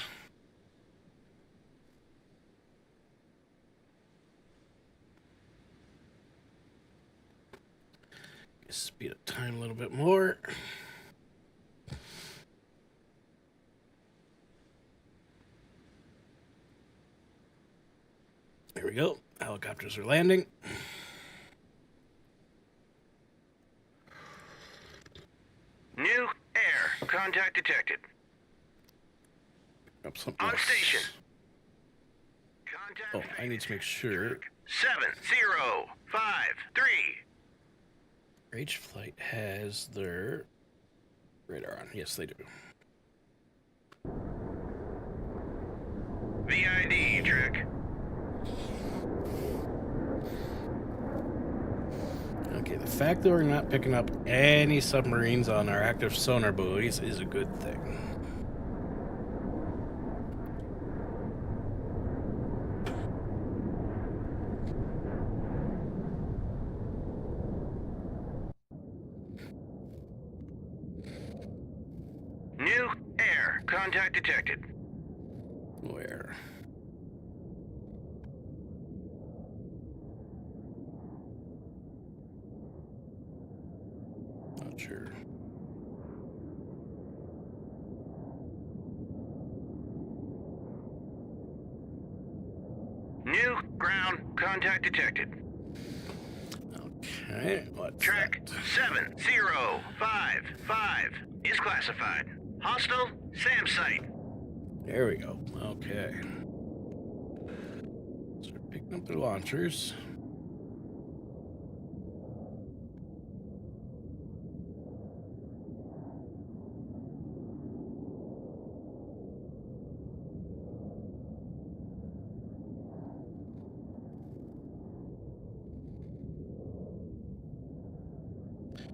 Speed up time a little bit more. There we go. Helicopters are landing. New air contact detected. Up something On else. station. Contact Oh, I need to make sure 7053. Rage Flight has their radar on. Yes, they do. VID, Trek. Okay, the fact that we're not picking up any submarines on our active sonar buoys is a good thing. New air. Contact detected. Where? Not sure. New ground. Contact detected. Okay, what's Track that? 7055 is classified. Hostile SAM site. There we go. Okay. So we're picking up the launchers.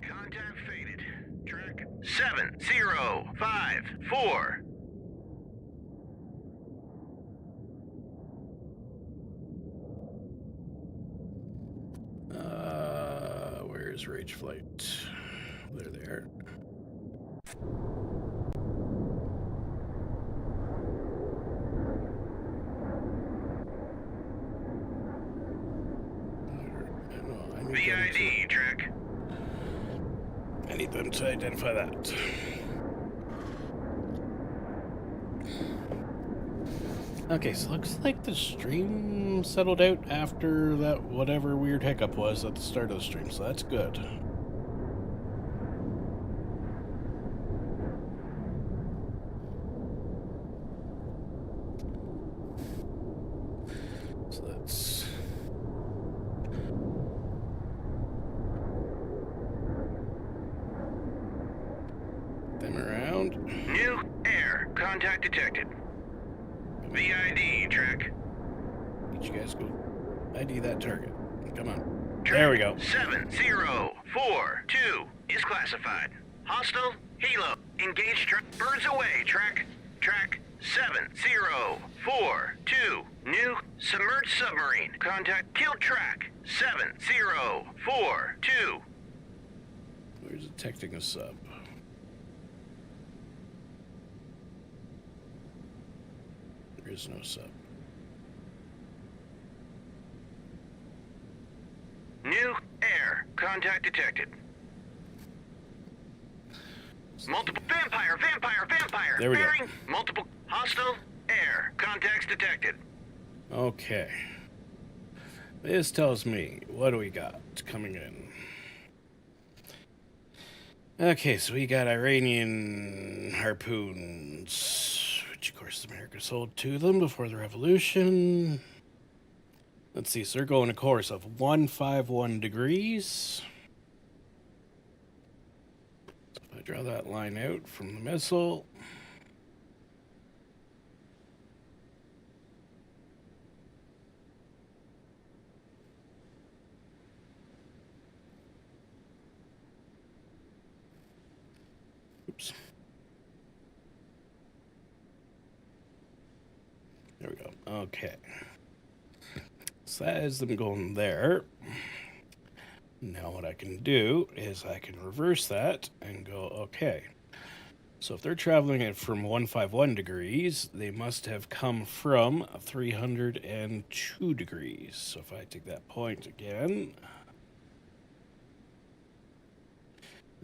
Contact faded. Track 7054. Where's Rage Flight? They're there. VID track. I need them to identify that. Okay, so looks like the stream settled out after that whatever weird hiccup was at the start of the stream, so that's good. So that's... them around. New air. Contact detected. VID track. Get you guys go ID that target. Come on. Track There we go. 7042 is classified. Hostile helo. Engage track. Birds away track. Track 7042. New submerged submarine. Contact kill track 7042. Where's detecting a sub? There is no sub. New air. Contact detected. Multiple vampire. There we go. Bearing. Multiple hostile air. Contacts detected. Okay. This tells me, what do we got coming in? Okay, so we got Iranian harpoons, which of course America sold to them before the revolution. Let's see, so they're going a course of 151 degrees. So if I draw that line out from the missile. Oops. There we go. Okay. So that is them going there. Now what I can do is I can reverse that and go, okay. So if they're traveling it from 151 degrees, they must have come from 302 degrees. So if I take that point again,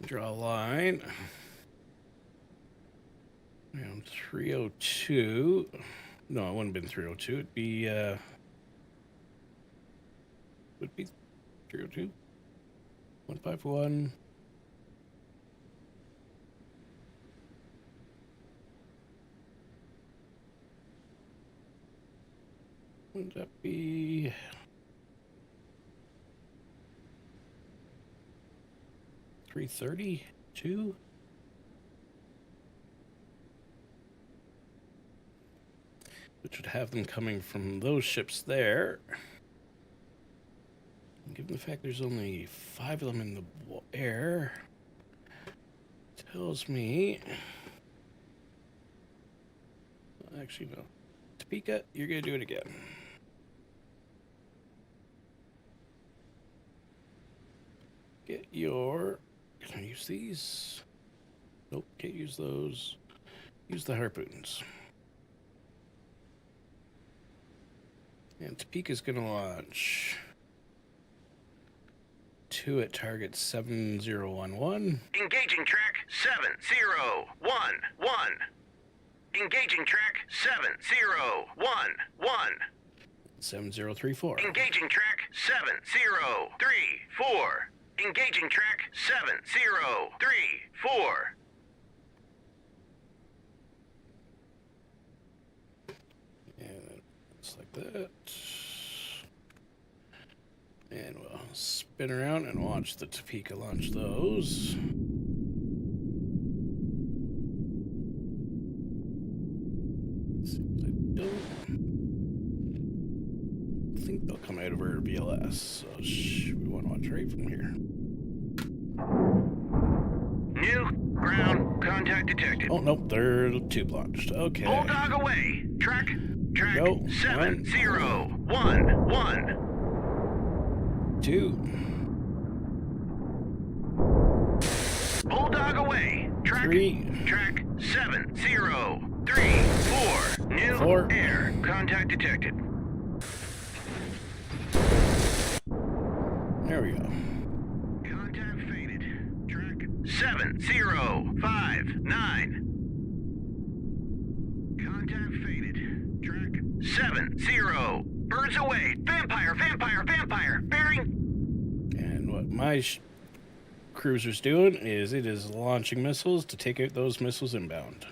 draw a line. Around 302. No, it wouldn't have been 302. It'd be, would be 302. 151. Would that be 332? Which would have them coming from those ships there. Given the fact there's only 5 of them in the air, tells me... Actually, no. Topeka, you're going to do it again. Get your... Can I use these? Nope, can't use those. Use the harpoons. And Topeka's going to launch 2 at target 7011. Engaging track 7011. Engaging track 7011. 7034. Engaging track 7034. Engaging track 7034. And it's like that. And we'll spin around and watch the Topeka launch those. I think they'll come out of her VLS, so we want to watch right from here. New ground contact detected. Oh, nope, they're tube launched. Okay. Bulldog away. Track Go. 7011. 2. Bulldog away. Track 3. Track 7034. New 4. air contact detected. There we go. Contact faded. Track 7059. Contact faded. Track 70. Birds away. Vampire. Bearing. And what my cruiser's doing is it is launching missiles to take out those missiles inbound.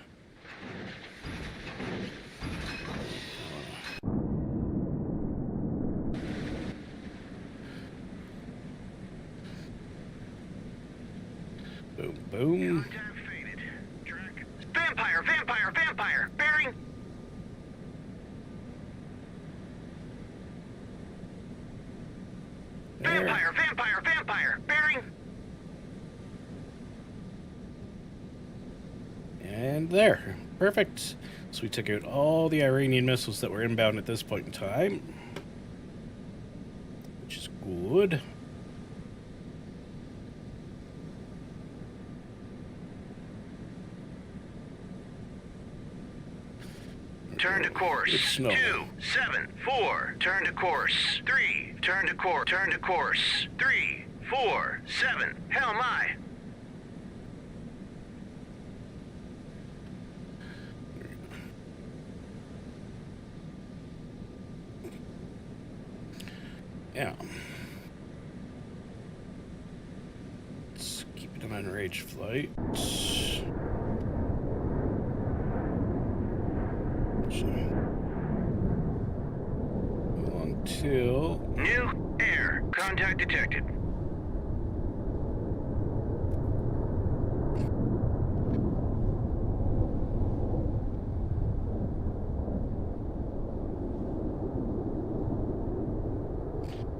Boom, boom. Contact faded. Track. Vampire. Bearing. There. Vampire. Bearing. And there. Perfect. So we took out all the Iranian missiles that were inbound at this point in time. Which is good. Turn to course. It's snowing. 274. Turn to course. 3. Turn to course. 3, 4, 7. Hell my. Yeah. Let's keep it on rage flight. Until New air contact detected.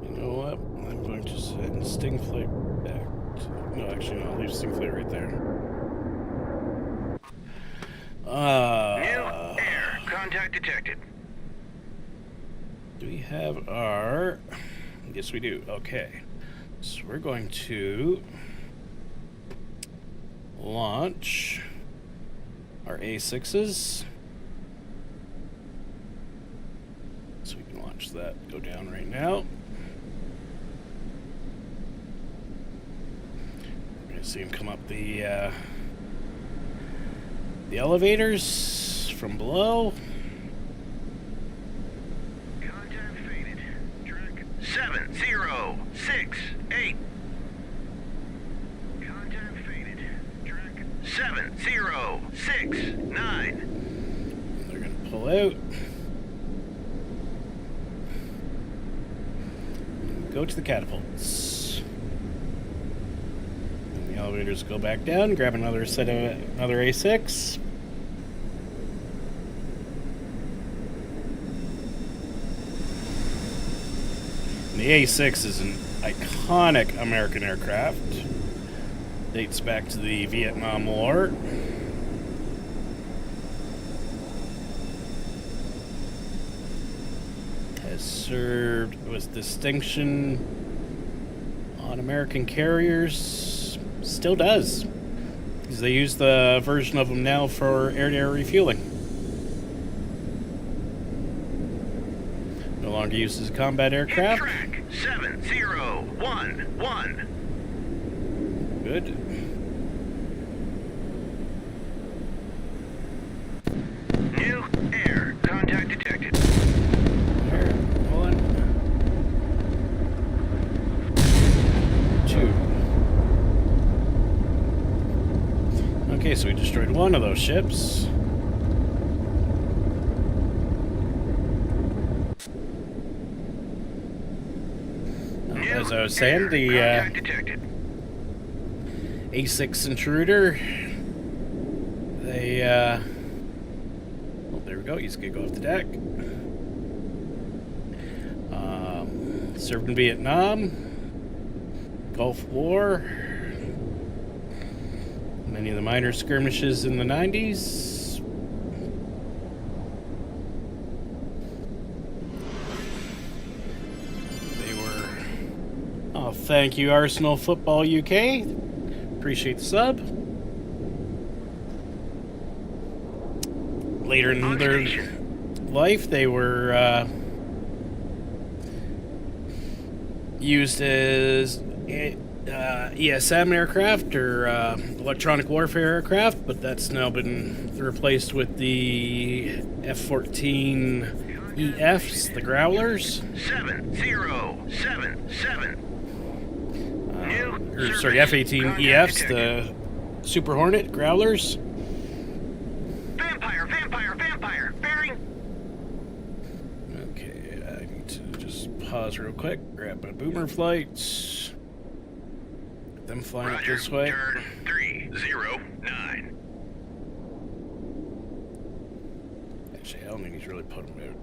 you know what? I'm going to send Sting Flight back. No, actually, no, I'll leave Sting Flight right there. New air contact detected. Do we have our... Yes, we do. Okay. So we're going to launch our A6s. So we can launch that. Go down right now. We're going to see him come up the elevators from below. 7068. Contact faded. Track 7069. And they're going to pull out. And go to the catapults. And the elevators go back down, grab another A6. And the A6 is an iconic American aircraft. Dates back to the Vietnam War. Has served with distinction on American carriers. Still does. Because they use the version of them now for air-to-air refueling. No longer used as a combat aircraft. Track 7011. Good. New air contact detected. There. 1, 2. Okay, so we destroyed one of those ships. As I was saying, the Contact detected. A6 intruder. They oh, there we go. He's gonna go off the deck. Served in Vietnam, Gulf War, many of the minor skirmishes in the 90s. They were. Oh, thank you, Arsenal Football UK. Appreciate the sub. Later in their life, they were used as ESM aircraft or electronic warfare aircraft, but that's now been replaced with the F-14 EFs, the Growlers. 7077. Or sorry, F-18 EFs, the Super Hornet Growlers. Vampire, bearing. Okay, I need to just pause real quick, grab my boomer flights. Get them flying up this way. Turn 309. Actually, I don't think he's really put them out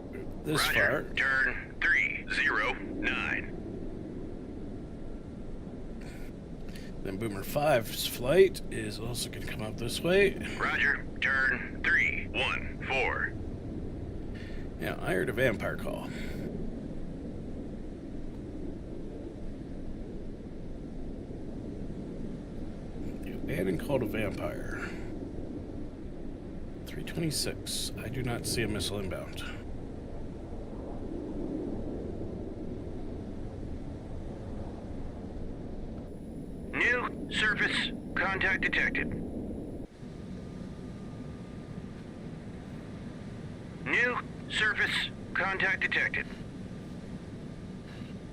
this Roger, far. turn 309. Then Boomer 5's flight is also going to come up this way. Roger, turn 314. Yeah, I heard a vampire call. The abandoned call to vampire. 326. I do not see a missile inbound. New surface contact detected. New surface contact detected.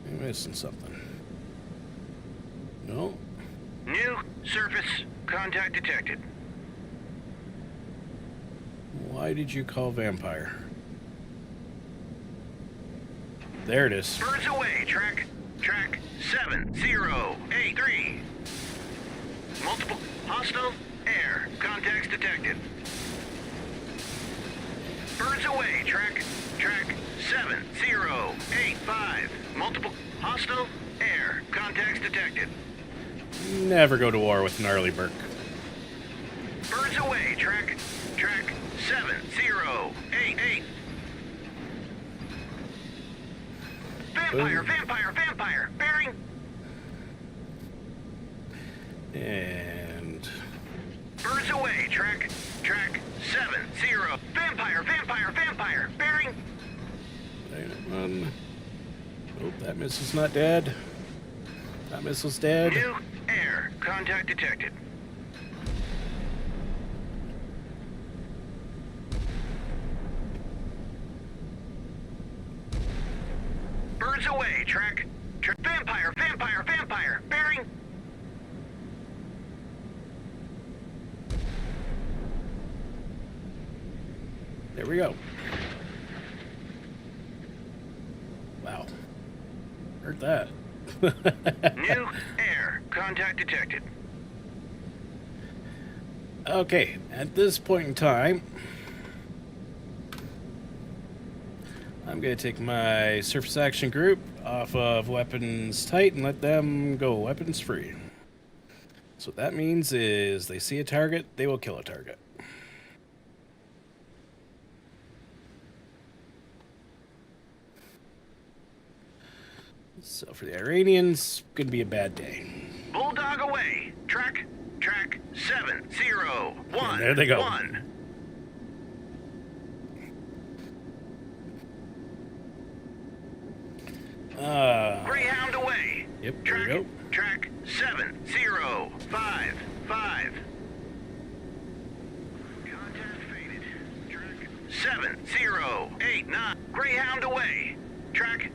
I'm missing something. No. New surface contact detected. Why did you call vampire? There it is. Birds away, track 7083. Multiple hostile air contacts detected. Birds away, track 7085. Multiple hostile air contacts detected. Never go to war with Gnarly Burke. Birds away, track 7088. Vampire, Boom. vampire, bearing. And Birds away, track 70. Vampire, bearing. one. Oh, that missile's not dead. That missile's dead. New air contact detected. Birds away, track vampire, bearing. There we go. Wow. Heard that. New air contact detected. Okay, at this point in time, I'm going to take my surface action group. off of weapons tight and let them go weapons free. So what that means is they see a target, they will kill a target. So for the Iranians, gonna be a bad day. Bulldog away. Track 701. And there they go. 1. Greyhound away. Yep, there we go. Track 7055. Contact faded. Track 7089. Greyhound away. Track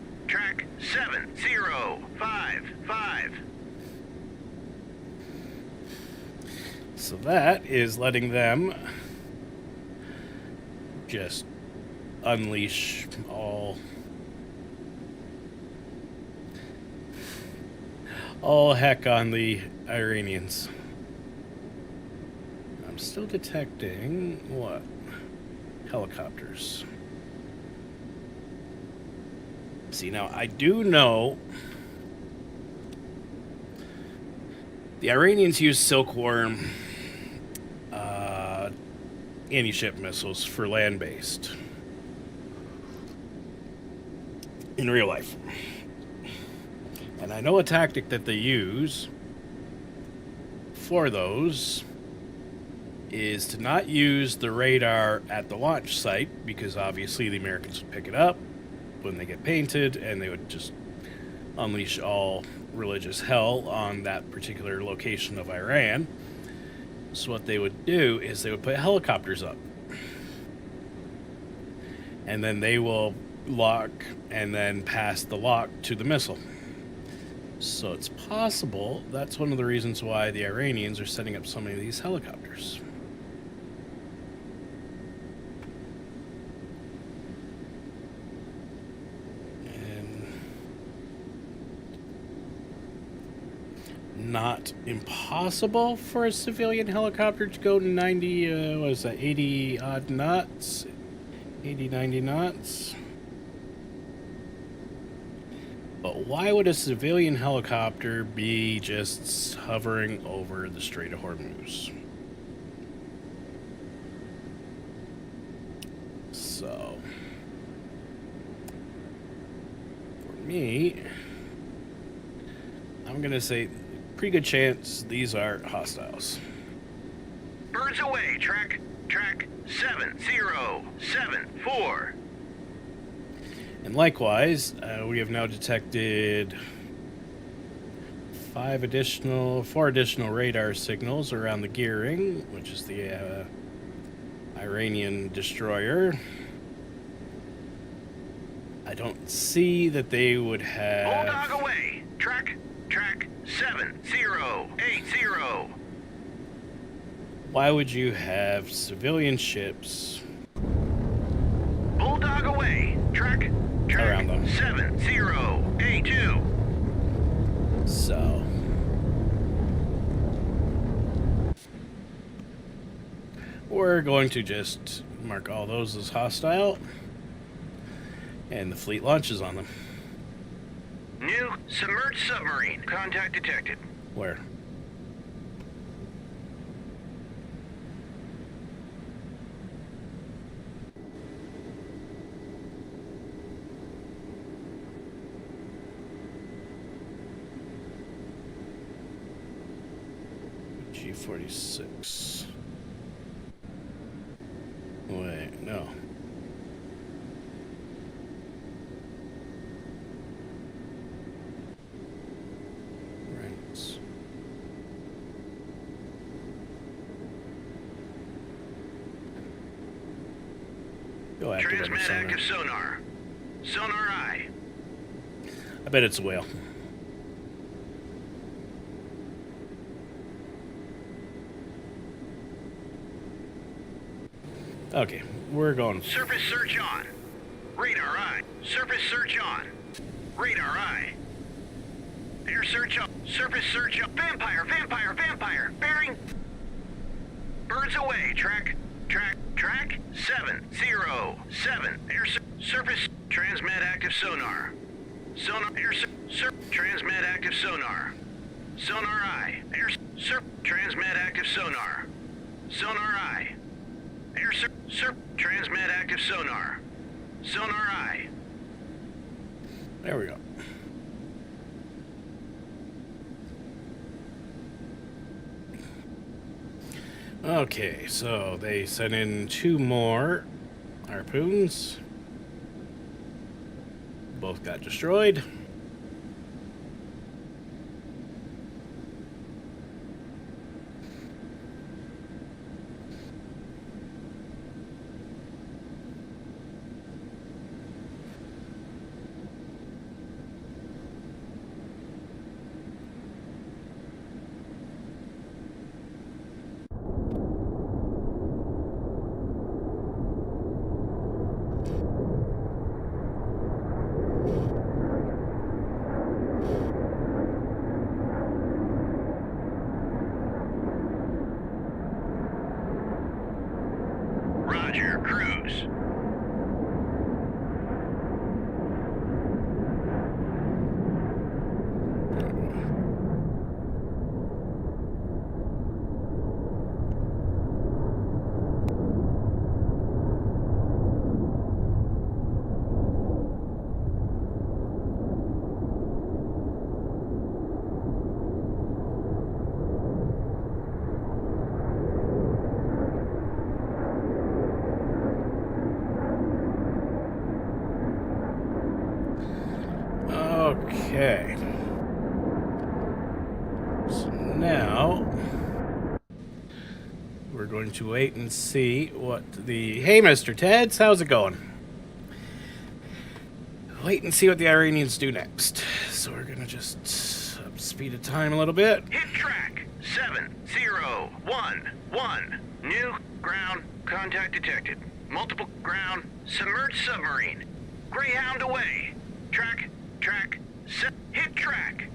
7055. So that is letting them just unleash all heck on the Iranians. I'm still detecting what? Helicopters. See, now I do know the Iranians use Silkworm anti-ship missiles for land-based in real life. And I know a tactic that they use for those is to not use the radar at the launch site, because obviously the Americans would pick it up when they get painted and they would just unleash all religious hell on that particular location of Iran. So what they would do is they would put helicopters up, and then they will lock and then pass the lock to the missile. So it's possible that's one of the reasons why the Iranians are setting up so many of these helicopters. Not impossible for a civilian helicopter to go 90, what is that, 80 odd knots? 80, 90 knots? But why would a civilian helicopter be just hovering over the Strait of Hormuz? So, for me, I'm going to say pretty good chance these are hostiles. Birds away. Track 7074. And likewise, we have now detected 4 additional radar signals around the gearing, which is the Iranian destroyer. I don't see that they would have... Bulldog away. Track 7080. Why would you have civilian ships Bulldog away. Track around them? 7082. So, we're going to just mark all those as hostile, and the fleet launches on them. New submerged submarine. Contact detected. Where? G46. Wait, no. Right. Go activate our Transmit sonar. active sonar. Sonar eye. I bet it's a whale. Okay, we're going. Surface search on. Radar eye. Surface search on. Radar eye. Air search on. Surface search on. Vampire. Bearing. Birds away. Track 707. Air surface. Transmit active sonar. Sonar, air, transmit active sonar. Sonar eye, air, transmit active sonar. Sonar eye, air, transmit active sonar. Sonar eye. There we go. Okay, so they sent in 2 more harpoons. Both got destroyed. Roger, cruise. Okay. So now we're going to wait and see what the... Hey, Mr. Teds, how's it going? Wait and see what the Iranians do next. So we're going to just up speed of time a little bit. Hit track 7011. New ground contact detected. Multiple ground submerged submarine. Greyhound away. Track. Hit track.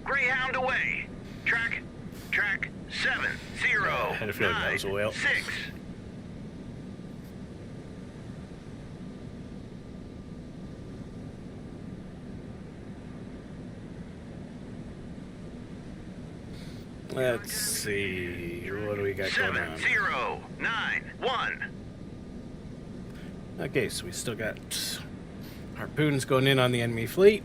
Greyhound away. Track 7096. I had a feeling that was a whale. Let's see. What do we got going on? 7091. Okay, so we still got harpoons going in on the enemy fleet.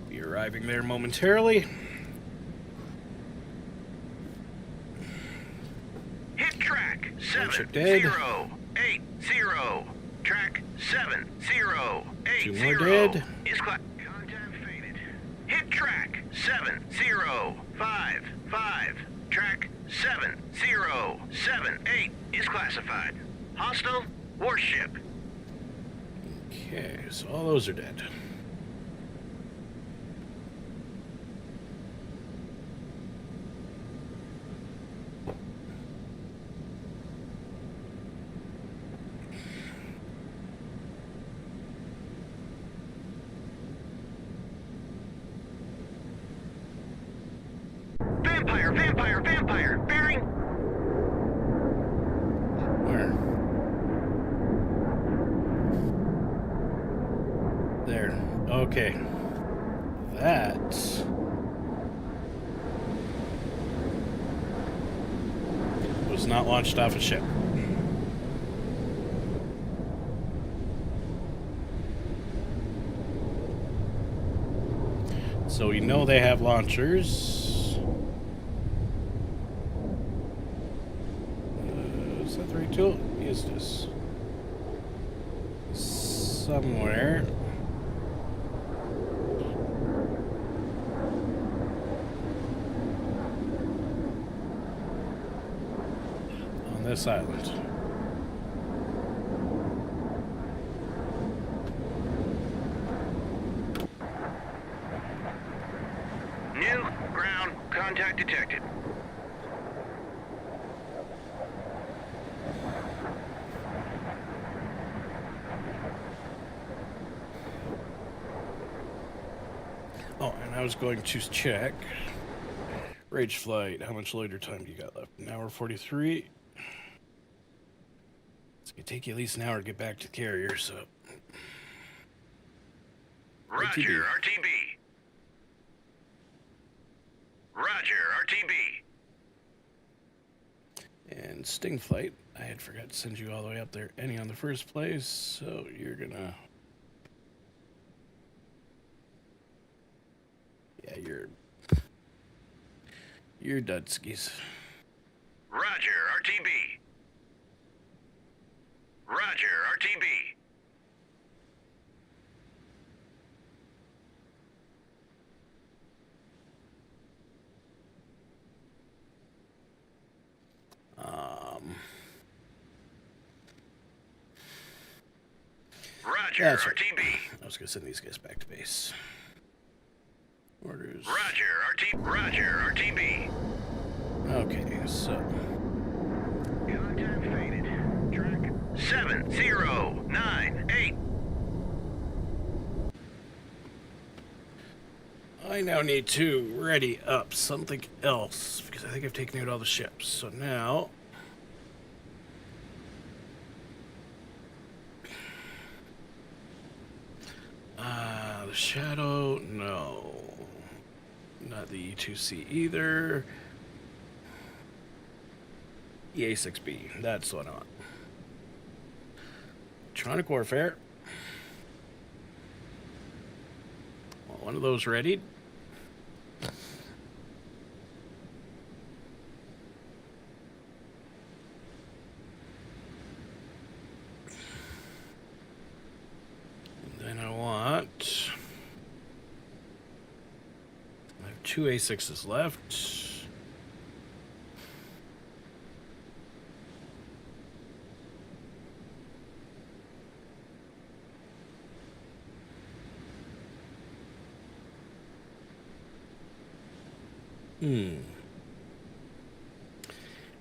Be arriving there momentarily. Hit track Ship dead. 7080. Track 7080. 2 more dead. Is contact faded. Hit track 7055. Track 7078 is classified. Hostile warship. Okay, so all those are dead. Vampire. Bearing. Where? There. Okay. That was not launched off a ship. So we know they have launchers. Is that the right tool? Is this somewhere? On this island. New ground contact detected. Oh, and I was going to check. Rage flight, how much loiter time do you got left? An hour 43. It's going to take you at least an hour to get back to the carrier, so... Roger, RTB. Roger, RTB. And Sting Flight, I had forgot to send you all the way up there any on the first place, so you're gonna... Yeah, you're Dudskis. Roger, RTB. Roger, RTB. Roger, That's right. RTB. I was gonna send these guys back to base. Orders. Roger, RTB. Okay, so... Contact faded. Track 7098. I now need to ready up something else, because I think I've taken out all the ships. So now... the Shadow, no. Not the E2C either. EA6B, that's what I want. Electronic Warfare. Well, one of those ready. And then I want... I have 2 A6s left.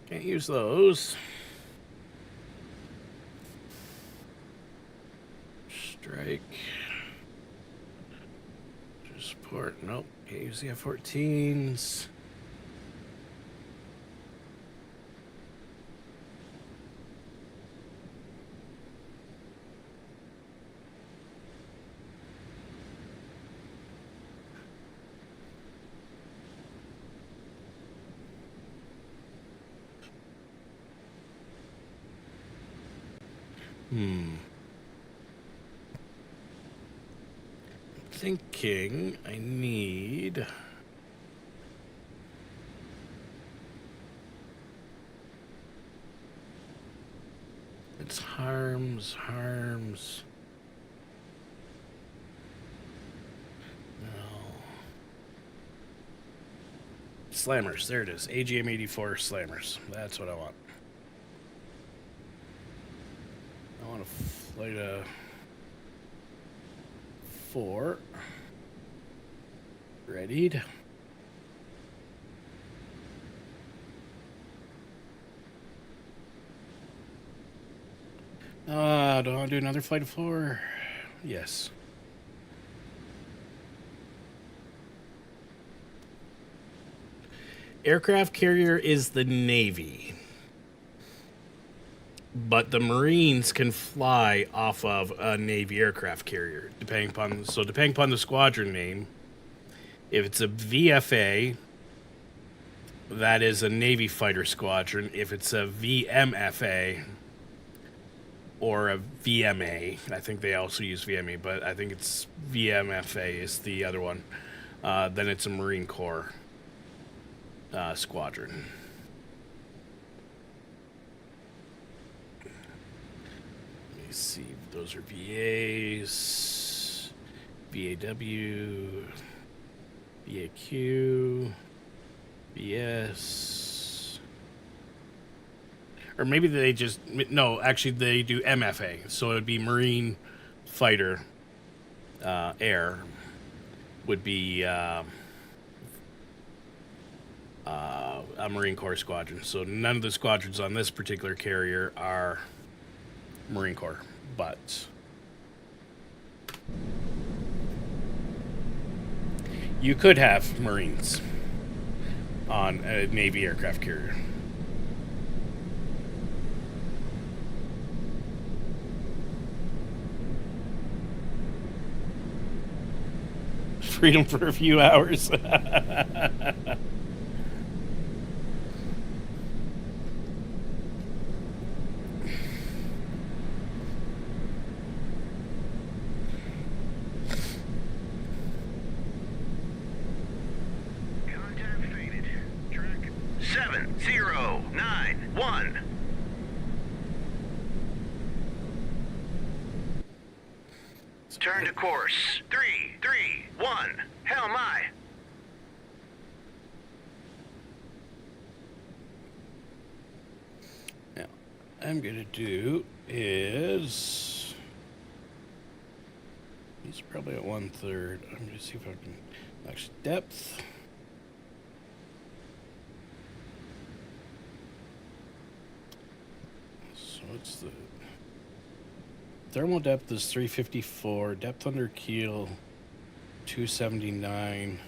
Can't use those. Strike. Just port. Nope. Can't use the F-14s. Thinking I need... It's harms. No. Slammers, there it is. AGM-84 Slammers. That's what I want. I want to flight a 4. Readied. Do I want to do another flight of 4? Yes. Aircraft carrier is the Navy. But the Marines can fly off of a Navy aircraft carrier, depending upon the squadron name. If it's a VFA, that is a Navy fighter squadron. If it's a VMFA or a VMA, I think they also use VMA, but I think it's VMFA is the other one. Then it's a Marine Corps squadron. See, those are VAs, VAW, VAQ, VS, or maybe they just, no, actually they do MFA, so it would be Marine Fighter Air would be a Marine Corps squadron. So none of the squadrons on this particular carrier are Marine Corps, but you could have Marines on a Navy aircraft carrier. freedom for a few hours. Contact faded. Track 7091. Turn to course 331. Hell my. Now, I'm gonna do is he's probably at 1/3. I'm gonna see if I can actually depth. So what's the thermal depth is 354, depth under keel 279.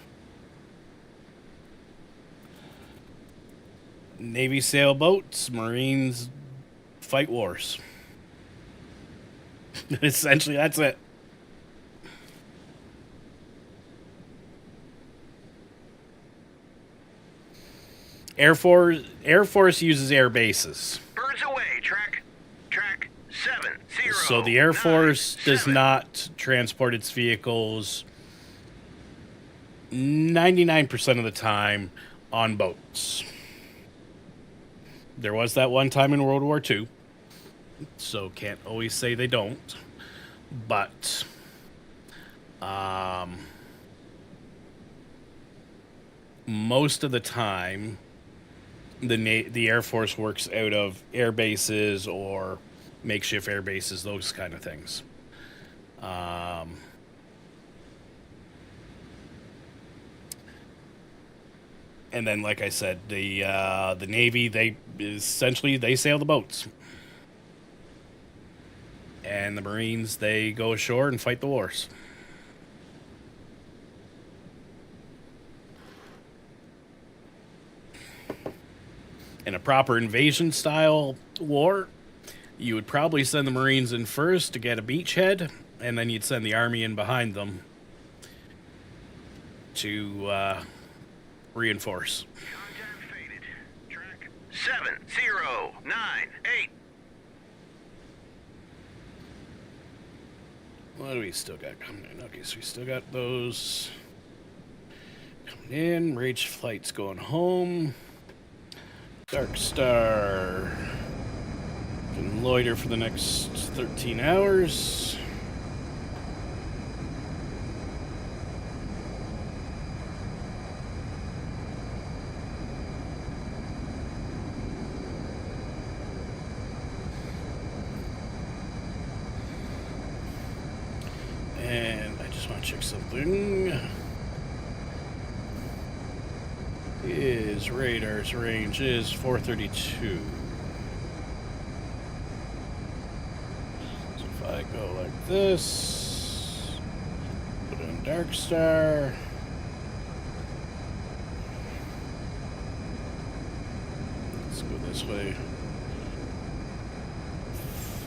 Navy sailboats, Marines fight wars. Essentially, that's it. Air Force uses air bases. Birds away. Track 70. So the Air Force does not transport its vehicles 99% of the time on boats. There was that one time in World War II, so can't always say they don't. But most of the time, the Air Force works out of air bases or makeshift air bases, those kind of things. And then, like I said, the Navy, they sail the boats, and the Marines, they go ashore and fight the wars. In a proper invasion style war, you would probably send the Marines in first to get a beachhead, and then you'd send the Army in behind them to reinforce. Contact faded. Track 7098. What do we still got coming in? Okay, so we still got those coming in. Rage Flight's going home. Dark Star can loiter for the next 13 hours. And I just want to check something. His radar's range is 432. So if I go like this, put in Dark Star. Let's go this way.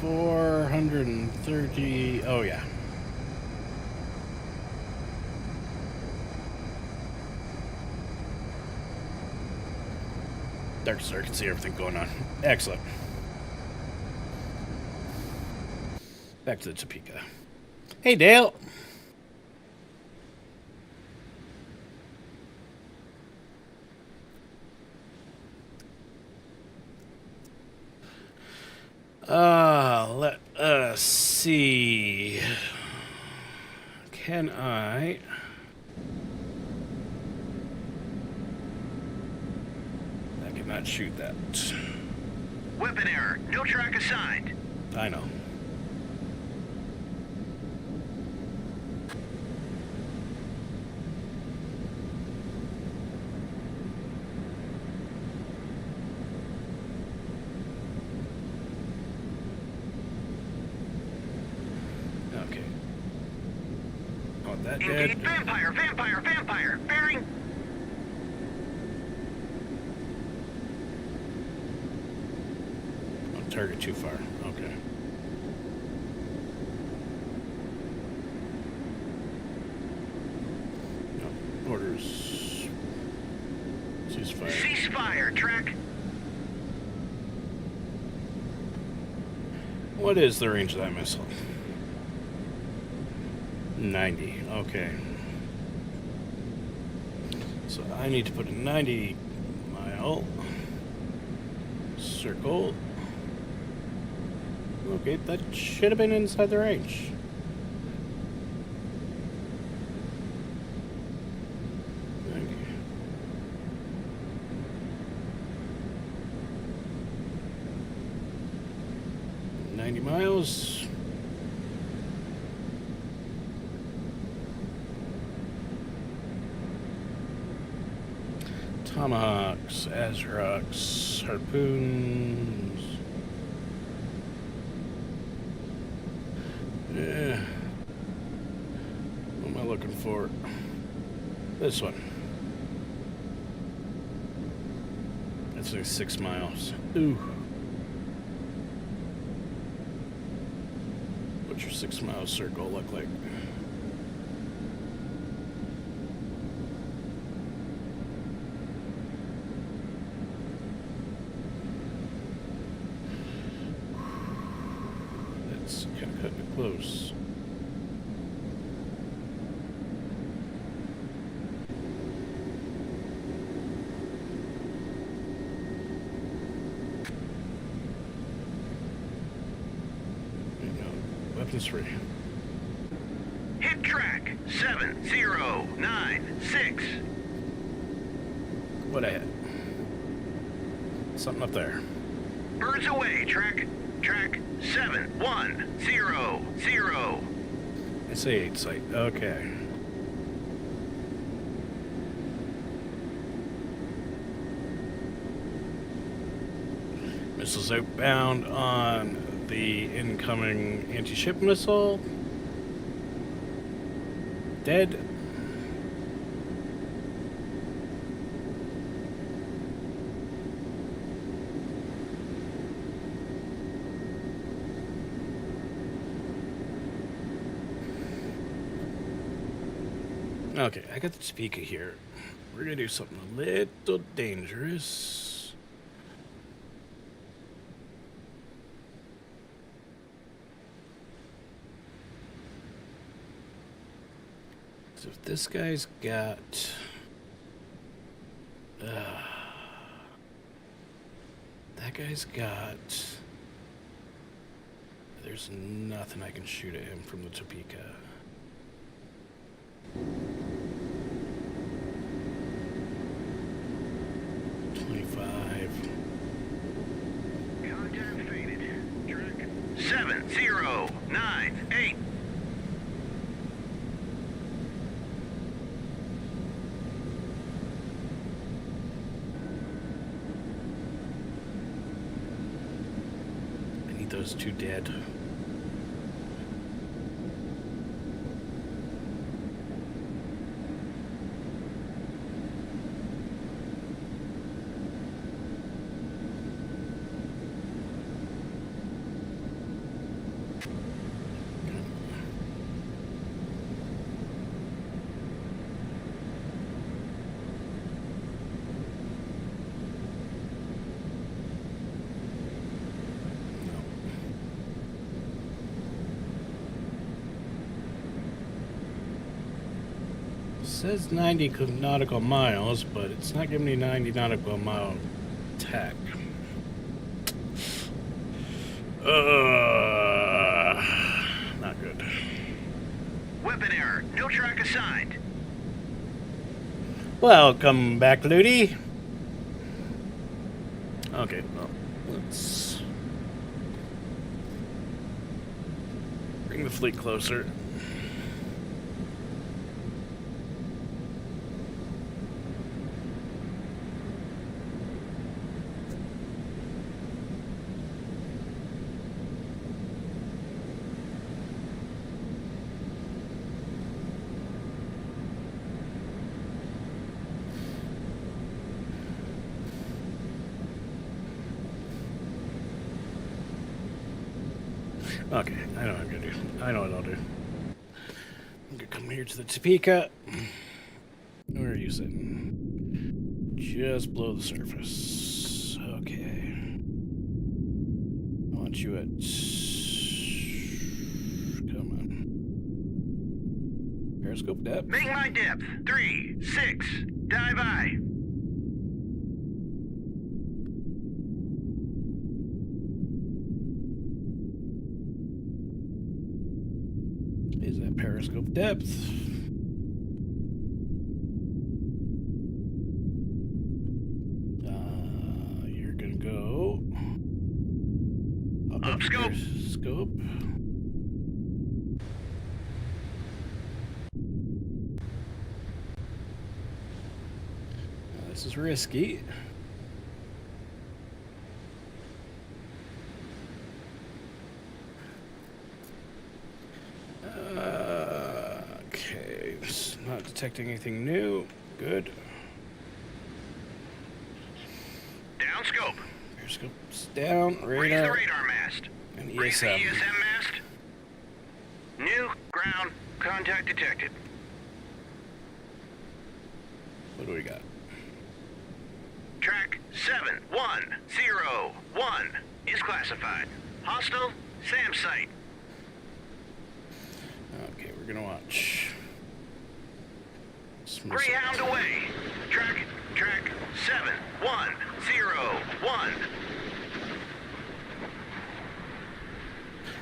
430. Oh, yeah. Dark Star can see everything going on. Excellent. Back to the Topeka. Hey, Dale. Let us see. Can I... not shoot that. Weapon error. No track assigned. I know. Okay. Oh, that Engage dead. vampire. Bearing. Target too far. Okay. Orders. Ceasefire. Ceasefire, track. What is the range of that missile? 90. Okay. So I need to put a 90-mile circle. Okay, that should have been inside the range. Okay. 90 miles. Tomahawks, Aziroks, harpoons. Yeah. What am I looking for? This one. That's like 6 miles. Ooh. What's your 6-mile circle look like? That's kind of cutting it close. Weapons free. Hit track 7096. What I had? Something up there. Birds away, track 7100. It's a 8 site. Okay. Missiles outbound on the incoming anti-ship missile. Dead. Okay, I got the Topeka here. We're gonna do something a little dangerous. So if this guy's got that guy's got, there's nothing I can shoot at him from the Topeka. Contact faded. Track 7098. I need those two dead. It says 90 nautical miles, but it's not giving me 90 nautical mile attack. Not good. Weapon error. No track assigned. Welcome back, Ludi. Okay, well, let's bring the fleet closer. Okay, I know what I'm gonna do. I know what I'll do. I'm gonna come here to the Topeka. Where are you sitting? Just below the surface. Okay. I want you at... Come on. Periscope depth. Make my depth. 3, 6. Dive I. Is that periscope depth? You're gonna go up Scope. Scope. This is risky. Okay, it's not detecting anything new. Good. Down scope. Periscope's down. Raise the Radar. radar mast. And Raise the ESM. ESM mast. New ground contact detected. What do we got? Track 7101 is classified. Hostile SAM site. Okay, we're gonna watch. Greyhound away. Track 7101.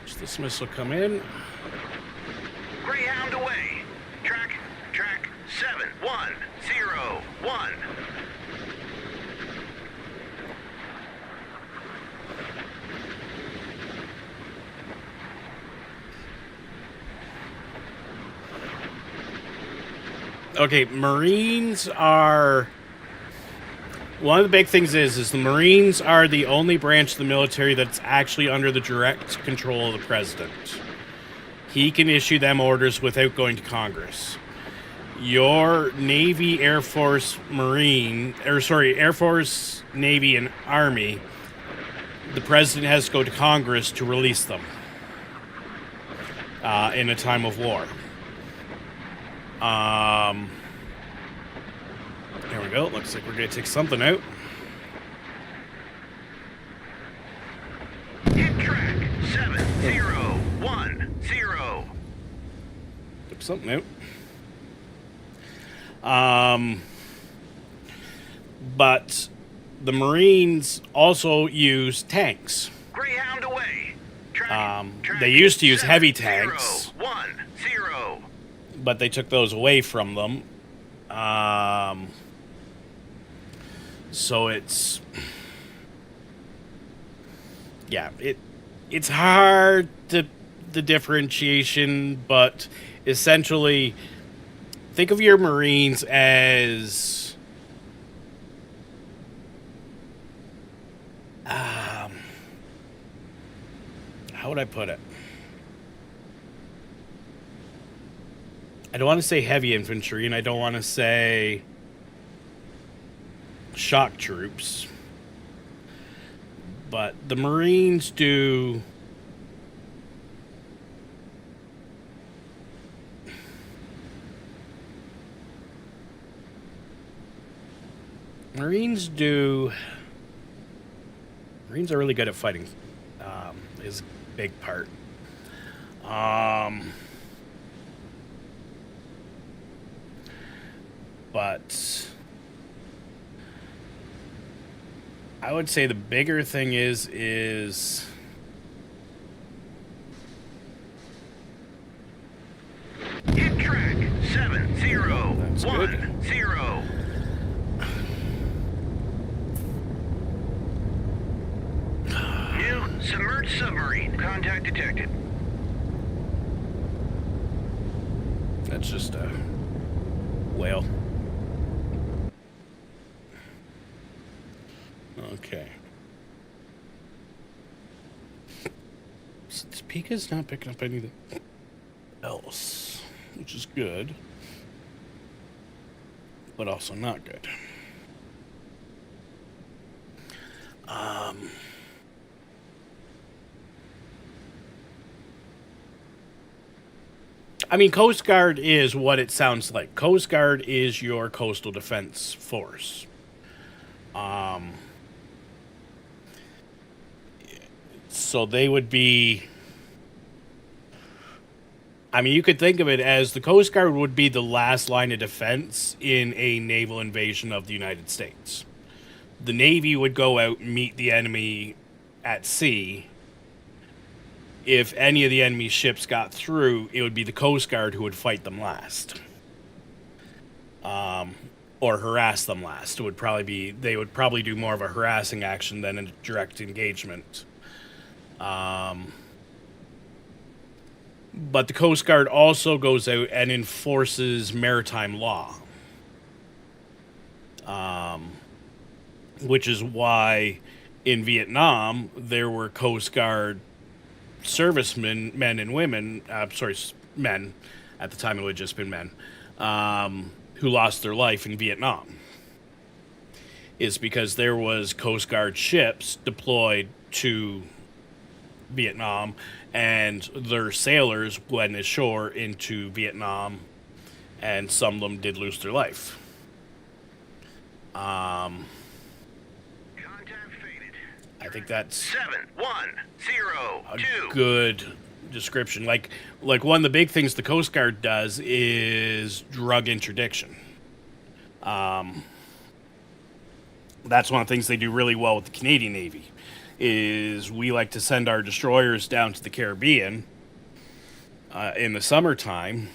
Does this missile come in? Greyhound away. Track 7101. Okay, Marines are... One of the big things is the Marines are the only branch of the military that's actually under the direct control of the president. He can issue them orders without going to Congress. Your Navy, Air Force, Air Force, Navy, and Army, the president has to go to Congress to release them in a time of war. There we go. Looks like we're going to take something out. Hit track 7010. Took something out. But the Marines also use tanks. Greyhound away. Track They used to use heavy tanks, 7010. but they took those away from them. So it's... Yeah, it's hard to... the differentiation, but essentially, think of your Marines as... how would I put it? I don't want to say heavy infantry, and I don't want to say shock troops. But the Marines do... Marines are really good at fighting, is a big part. But I would say the bigger thing is Hit track 7010. That's good. New submerged submarine. Contact detected. that's just a whale. Okay. Pika's not picking up anything else, which is good, but also not good. I mean, Coast Guard is what it sounds like. Coast Guard is your coastal defense force. So they would be. I mean, you could think of it as the Coast Guard would be the last line of defense in a naval invasion of the United States. The Navy would go out and meet the enemy at sea. If any of the enemy ships got through, it would be the Coast Guard who would fight them last. Or harass them last. It would probably be, they would probably do more of a harassing action than a direct engagement. But the Coast Guard also goes out and enforces maritime law. Which is why in Vietnam there were Coast Guard servicemen, men and women, men, at the time it would have just been men, who lost their life in Vietnam. Is because there was Coast Guard ships deployed to Vietnam, and their sailors went ashore into Vietnam, and some of them did lose their life. Contact faded. I think that's 7102. a good description. Like one of the big things the Coast Guard does is drug interdiction. That's one of the things they do really well with the Canadian Navy. Is we like to send our destroyers down to the Caribbean in the summertime,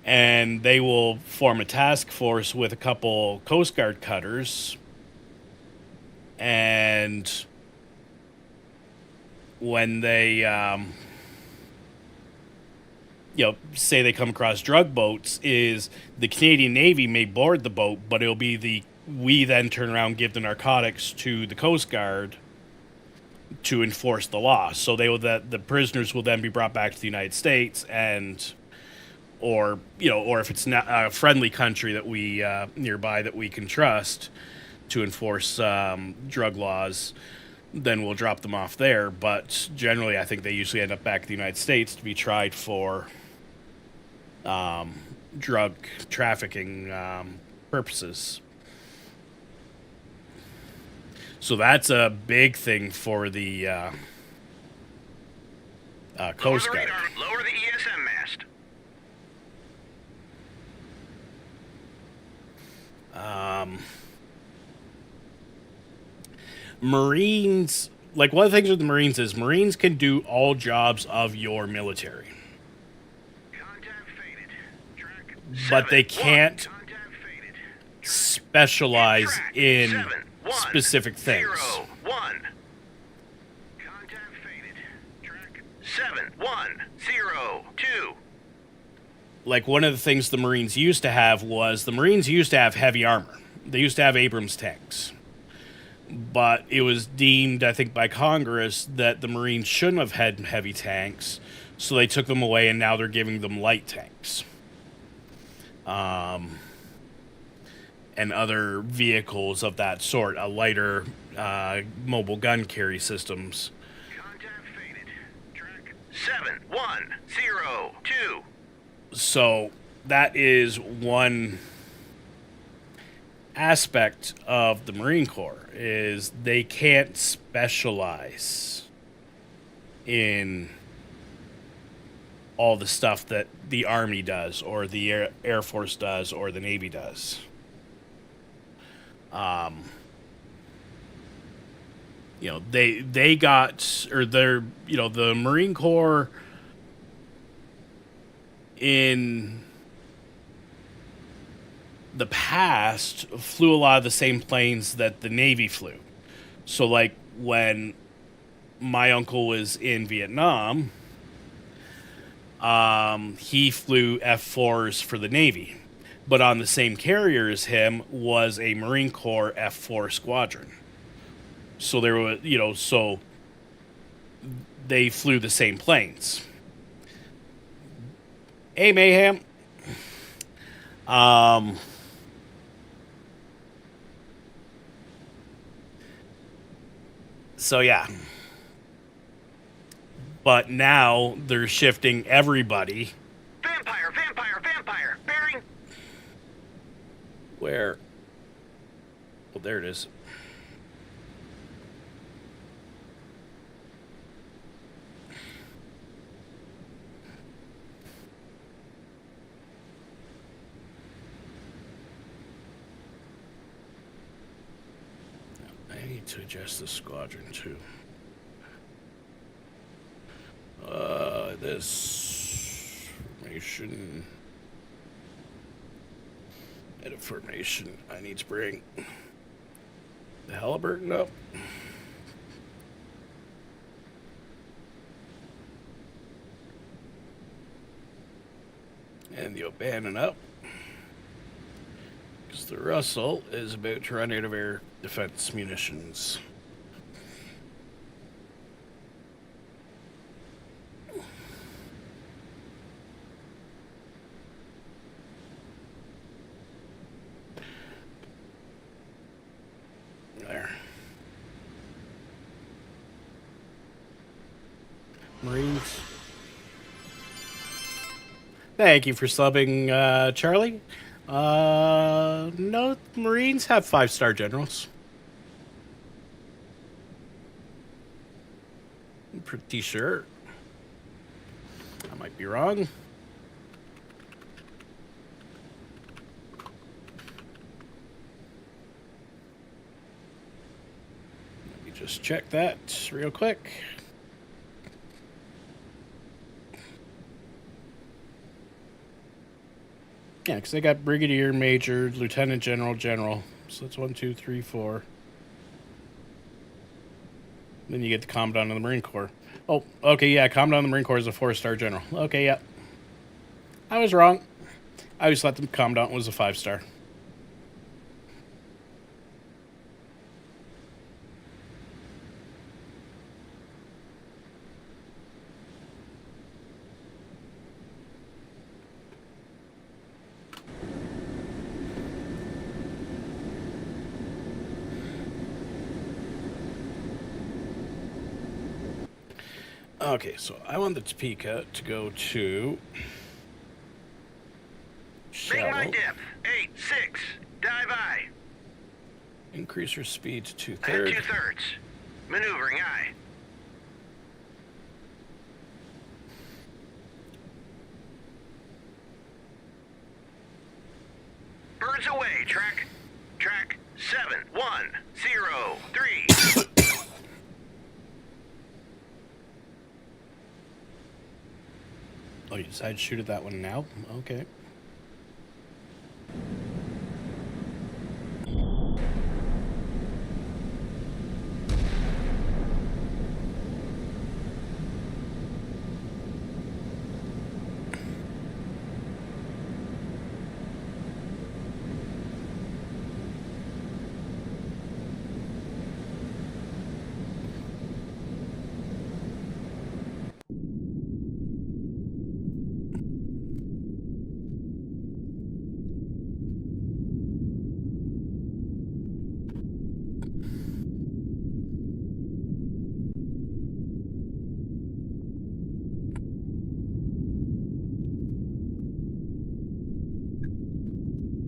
and they will form a task force with a couple Coast Guard cutters, and when they say they come across drug boats, is the Canadian Navy may board the boat, but it'll be we then turn around and give the narcotics to the Coast Guard to enforce the law. So the prisoners will then be brought back to the United States, or if it's not a friendly country that we nearby that we can trust to enforce drug laws, then we'll drop them off there. But generally, I think they usually end up back in the United States to be tried for drug trafficking purposes. So that's a big thing for the Coast Guard. Lower the ESM mast. Marines, like one of the things with the Marines is Marines can do all jobs of your military. Contact faded. Track But they 7-1. can't Contact faded. specialize Track in 7-1. specific things. 0-1. Contact faded. Track 7102. Like one of the things the Marines used to have was the Marines used to have heavy armor. They used to have Abrams tanks. But it was deemed, I think, by Congress that the Marines shouldn't have had heavy tanks, so they took them away, and now they're giving them light tanks. And other vehicles of that sort, a lighter mobile gun carry systems. Contact faded. Track 7102. So that is one aspect of the Marine Corps, is they can't specialize in all the stuff that the Army does, or the Air Force does, or the Navy does. They got, or they're, the Marine Corps in the past flew a lot of the same planes that the Navy flew. So like when my uncle was in Vietnam, he flew F-4s for the Navy, but on the same carrier as him was a Marine Corps F-4 squadron. So there were, so they flew the same planes. Hey, Mayhem. So yeah. But now they're shifting everybody Where? Well, there it is. I need to adjust the squadron too. This formation. Edit formation. I need to bring the Halliburton up. And the O'Bannon up. Because the Russell is about to run out of air defense munitions. There. Marines. Thank you for subbing, Charlie. No, Marines have 5-star generals. I'm pretty sure. I might be wrong. Let me just check that real quick. Yeah, because they got Brigadier, Major, Lieutenant General, General. So that's 1, 2, 3, 4. Then you get the Commandant of the Marine Corps. Oh, okay, yeah, Commandant of the Marine Corps is a 4-star General. Okay, yeah. I was wrong. I always thought the Commandant was a 5-star. Okay, so I want the Topeka to go to Make my shallow. depth. 8, 6. Dive aye. Increase your speed to Head 2/3. 2/3. Maneuvering aye. Birds away, track. Track 7, 1, 0, 3. Oh, you decided to shoot at that one now? Okay.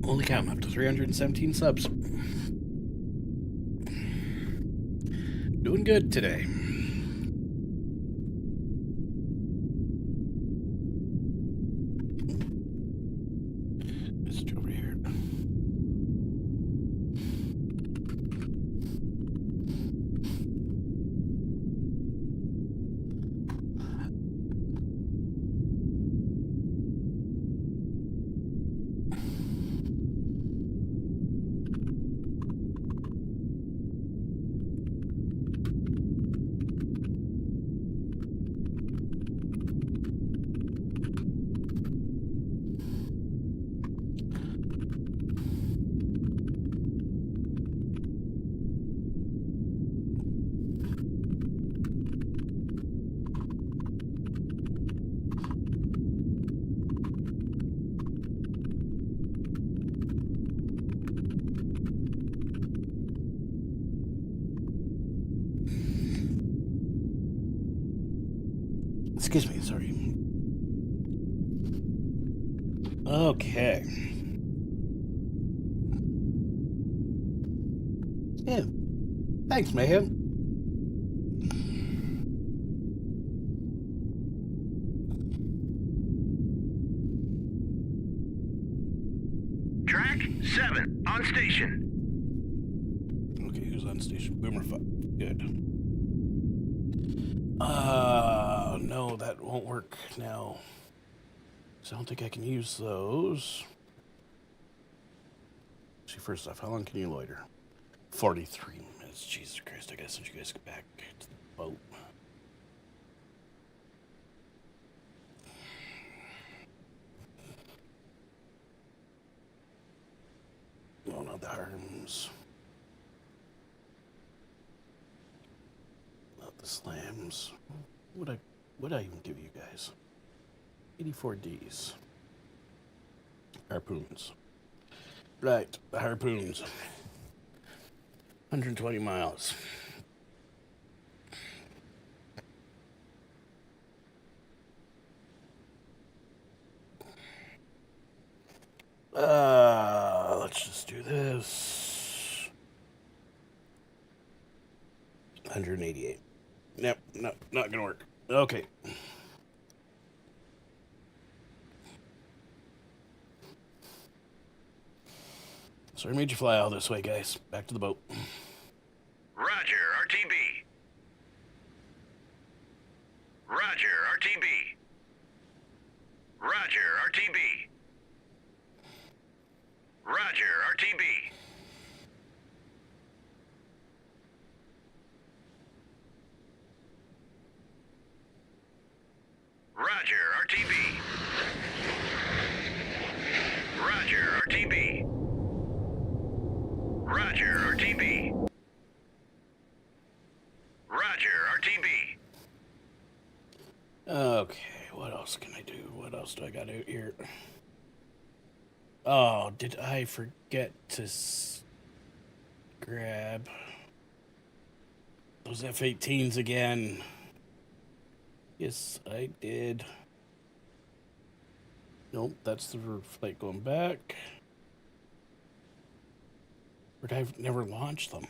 Holy cow, I'm up to 317 subs. Doing good today. Just over here. Excuse me, sorry. Okay. Yeah. Thanks, man. Track 7 on station. Okay, who's on station? Boomer 5. Good. No, that won't work now. So I don't think I can use those. See, first off, how long can you loiter? 43 minutes. Jesus Christ, I gotta send you guys back to the boat. Oh, not the arms. Not the slams. What'd I even give you guys? 84Ds. Harpoons. Right, the harpoons. 120 miles. Let's just do this. 188. Nope, no, not gonna work. Okay. So I made you fly all this way, guys. Back to the boat. Roger, RTB. Roger, RTB. Roger, RTB. Roger, RTB. Roger, RTB. Roger, RTB. Roger, RTB. Roger, RTB. Okay, what else can I do? What else do I got out here? Oh, did I forget to grab those F-18s again? Yes, I did. Nope, that's the flight going back. But I've never launched them.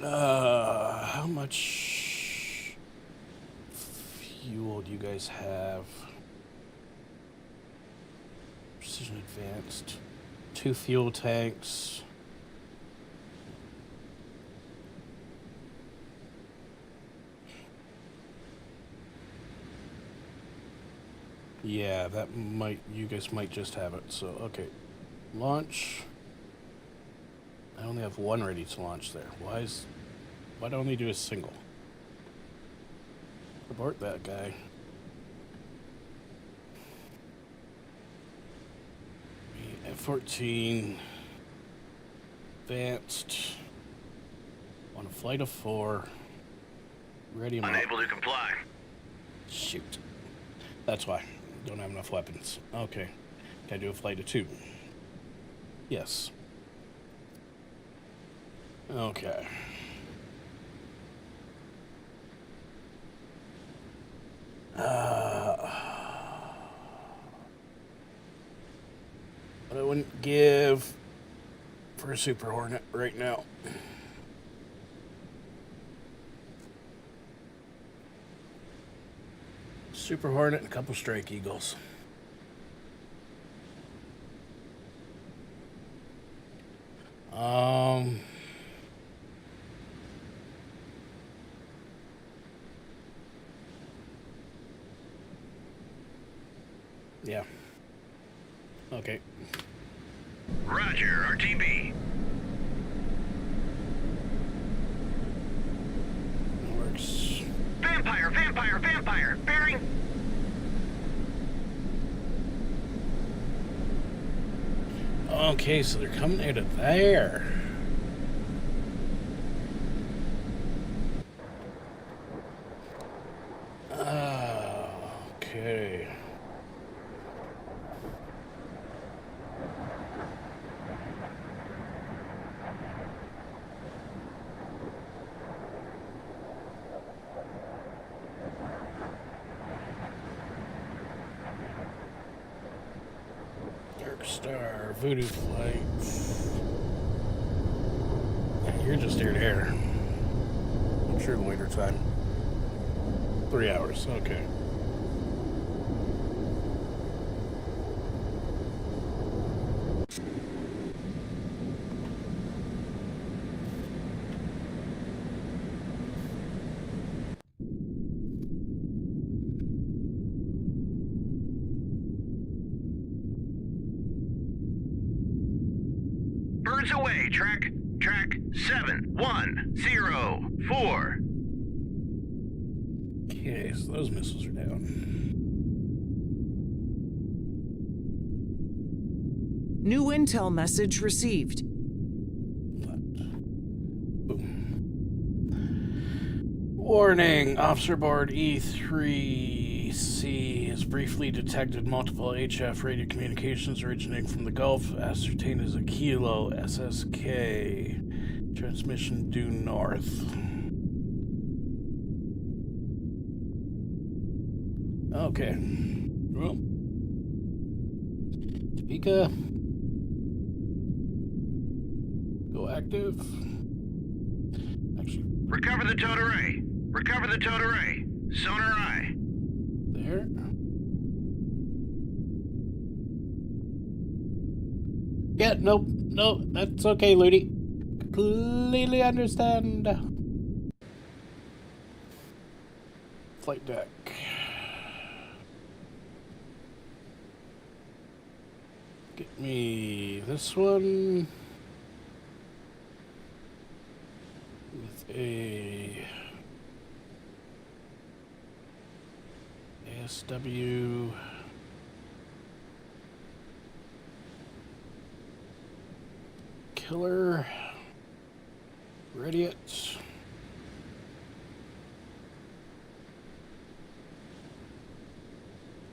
How much fuel do you guys have? Precision Advanced. 2 fuel tanks. Yeah, that might, you guys might just have it. So, okay. Launch. I only have 1 ready to launch there. Why don't we do a single? Abort that guy. F-14. Advanced. On a flight of 4. Ready him up. Unable to comply. Shoot. That's why. Don't have enough weapons. Okay. Can I do a flight of 2? Yes. Okay. But I wouldn't give for a Super Hornet right now. Super Hornet and a couple Strike Eagles. Yeah. Okay. Roger, RTB. That works. Vampire, vampire, vampire. Bearing. Okay, so they're coming out of there. Okay. Star, Voodoo Flight. Yeah, you're just air to air. What's your loiter time? 3 hours, okay. Birds away, track 7104. Okay, so those missiles are down. New intel message received. Boom. Warning, officer aboard E3C has briefly detected multiple HF radio communications originating from the Gulf, ascertained as a Kilo SSK. Transmission due north. Okay. Well, Topeka. Go active. Actually, Recover the towed array. Recover the towed array. Sonar eye. there. Yeah, nope, that's okay, Ludi. Completely understand. Flight deck. Get me this one with a ASW killer. Ready it.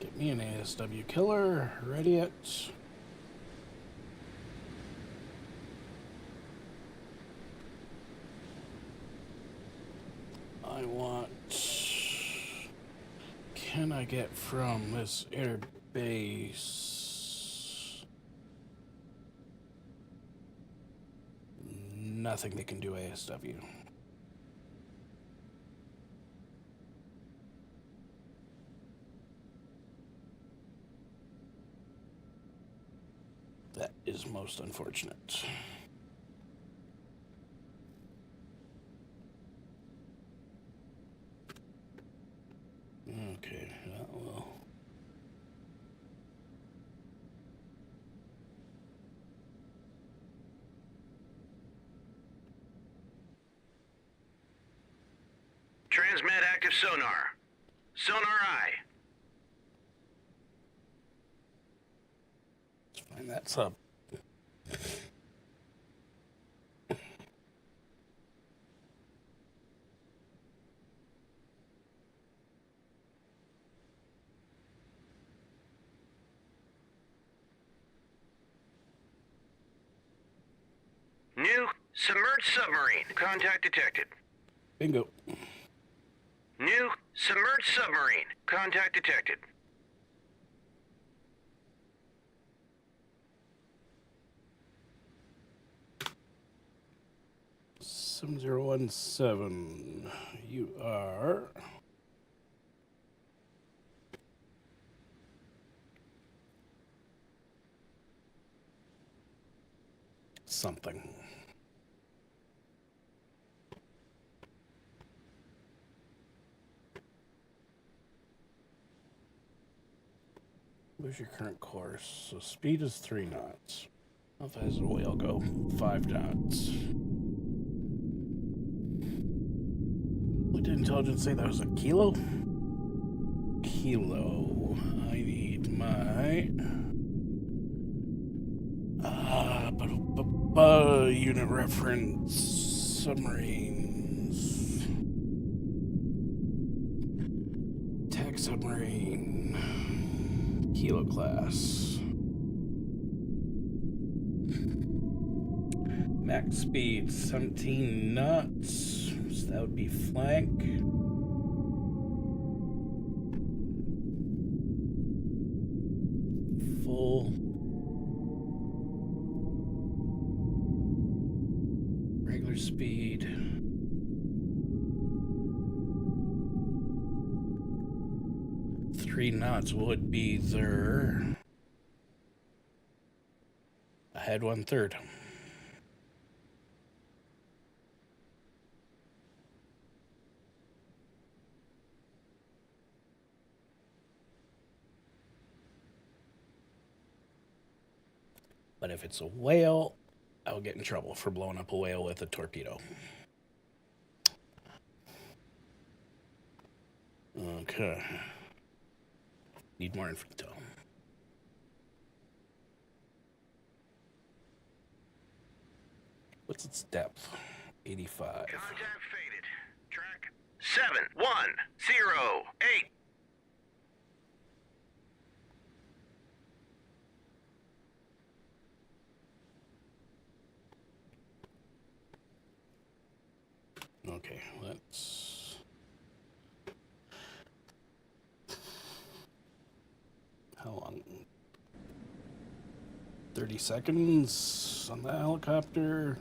Get me an ASW killer. Ready it. I want. Can I get from this air base? Nothing that can do ASW. That is most unfortunate. Okay, well. Transmit active sonar. Sonar eye. Let's find that sub. New submerged submarine. Contact detected. Bingo. New submerged submarine. Contact detected. 7017. You are something. Where's your current course? So speed is 3 knots. How fast will whale go? 5 knots. What did intelligence say that was a kilo? Kilo. I need my unit reference submarines. Attack submarine. Kilo class. Max speed 17 knots. So that would be flank. Full propeller speed. Three knots would be their ahead 1/3. But if it's a whale, I'll get in trouble for blowing up a whale with a torpedo. Okay. Need more info. What's its depth? 85. Contact faded. Track 7108. Okay, let's... How long? 30 seconds on the helicopter.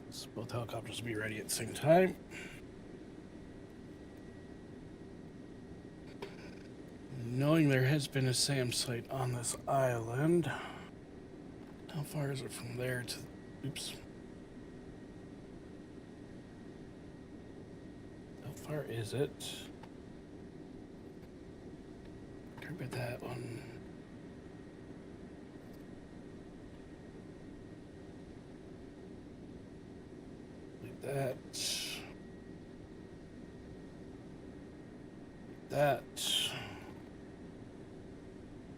So both helicopters will be ready at the same time. Knowing there has been a SAM site on this island, how far is it from there to... Oops. How far is it? Look at that one. Like that. That.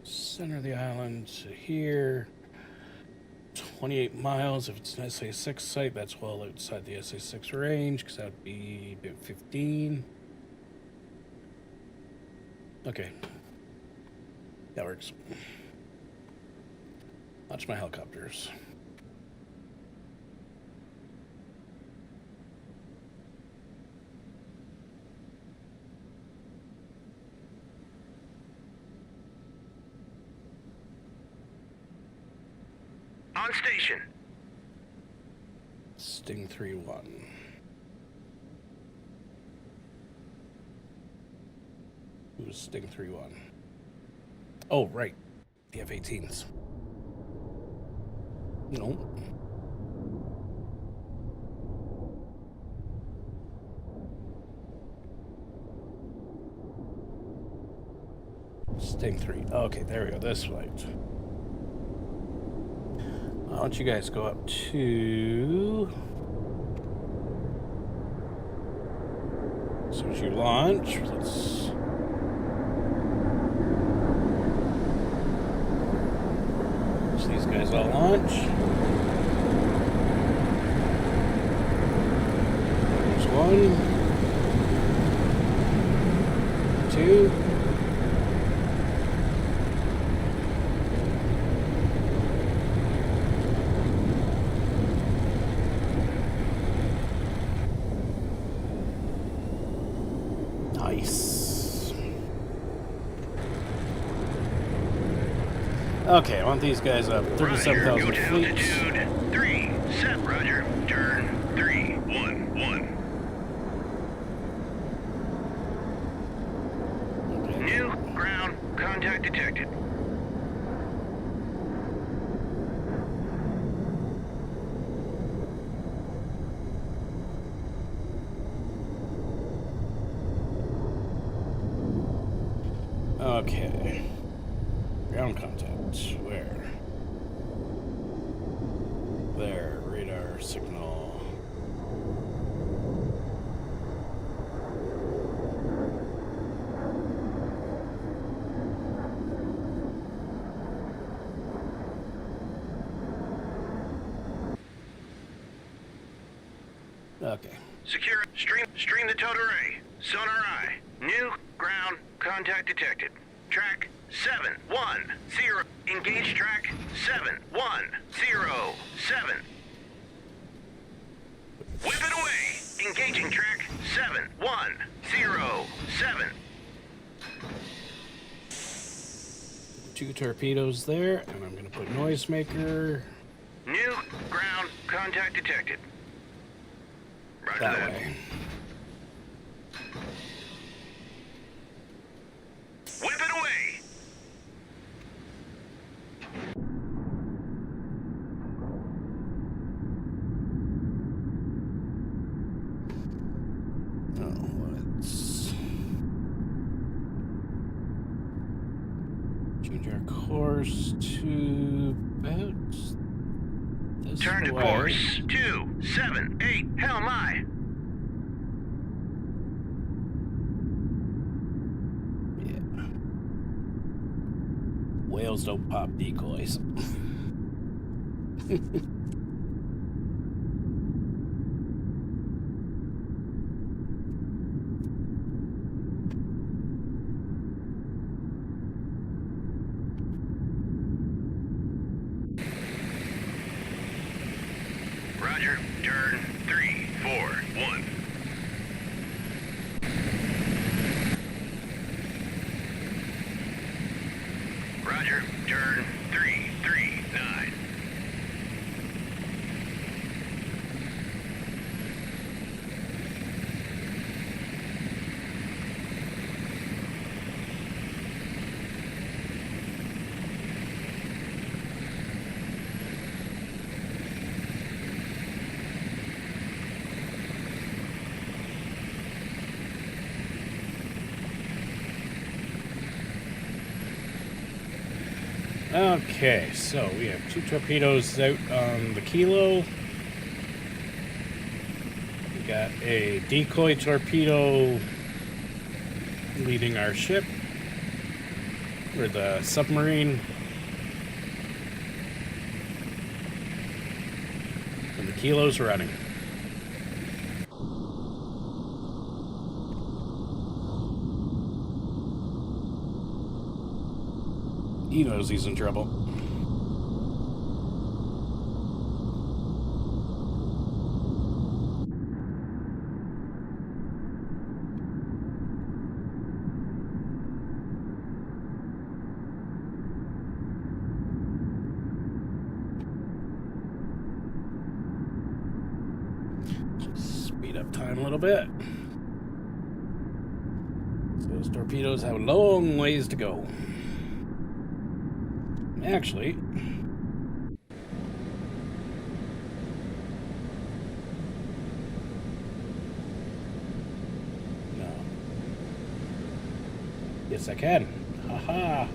Center of the island to here. 28 miles. If it's an SA6 site, that's well outside the SA6 range, because that would be about 15. Okay. That works. Watch my helicopters. On station. Sting 3-1. Who's Sting 3-1? Oh, right. The F-18s. No. Sting 3. Okay, there we go. This flight. Why don't you guys go up to... As soon as you launch, let's... These guys all launch. There's 1, 2. Nice. Okay, I want these guys up. 37,000 feet. Altitude 3, set, roger. Turn 311. Okay. New ground contact detected. Okay. Ground contact. Where? There. Radar signal. Okay. Secure. Stream the towed array. Sonar eye. New ground contact detected. Track 710. Engage track 7107. Whip it away. Engaging track 7107. 2 torpedoes there, and I'm going to put noisemaker New ground contact detected. Roger that that. way. Weapon away! Let's change our course to about this Turn to way. course 278. Hell my! Yeah. Whales don't pop decoys. Roger. Turn 341. Roger. Turn 339. Okay, so we have 2 torpedoes out on the Kilo. We got a decoy torpedo leading our ship, or the submarine. And the Kilo's running. He knows he's in trouble. Just speed up time a little bit. So those torpedoes have a long ways to go. Actually, no. Yes, I can. Haha.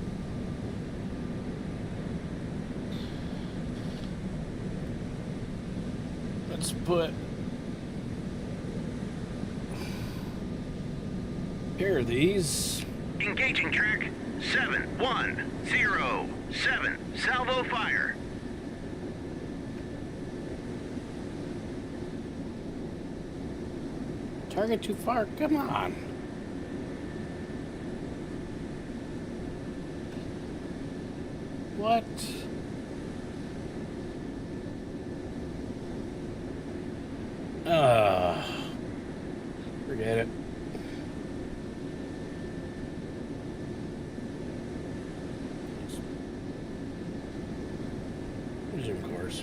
Let's put a pair of these. Engaging track 7107. Salvo fire. Target too far. Come on. What? Forget it. Resume course.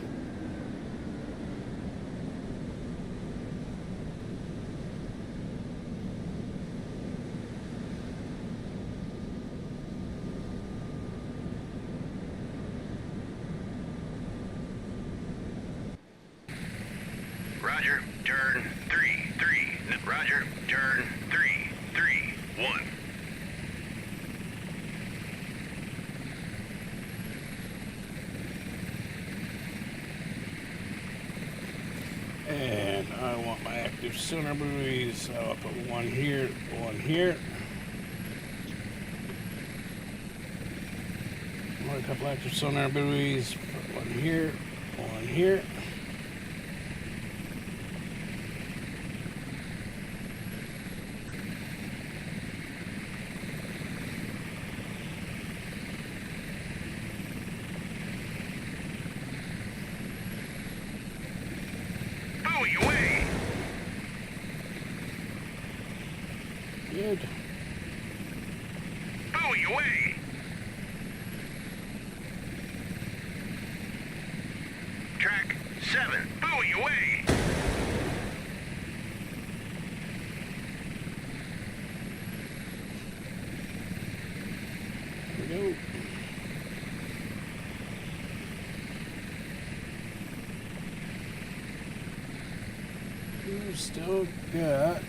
Roger. Turn 33. Roger. Turn 331. And I want my active sonar buoys, so I'll put one here, one here. A couple active sonar buoys, put one here, one here. Buoy away! Good. Buoy away! go. We've still got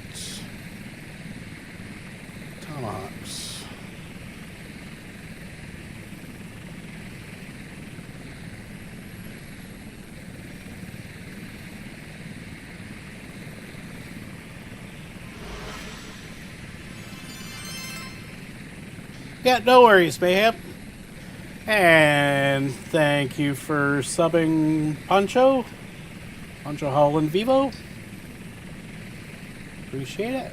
tomahawks. Yeah, no worries, Mayhem. And thank you for subbing Poncho Holland Vivo. Appreciate it.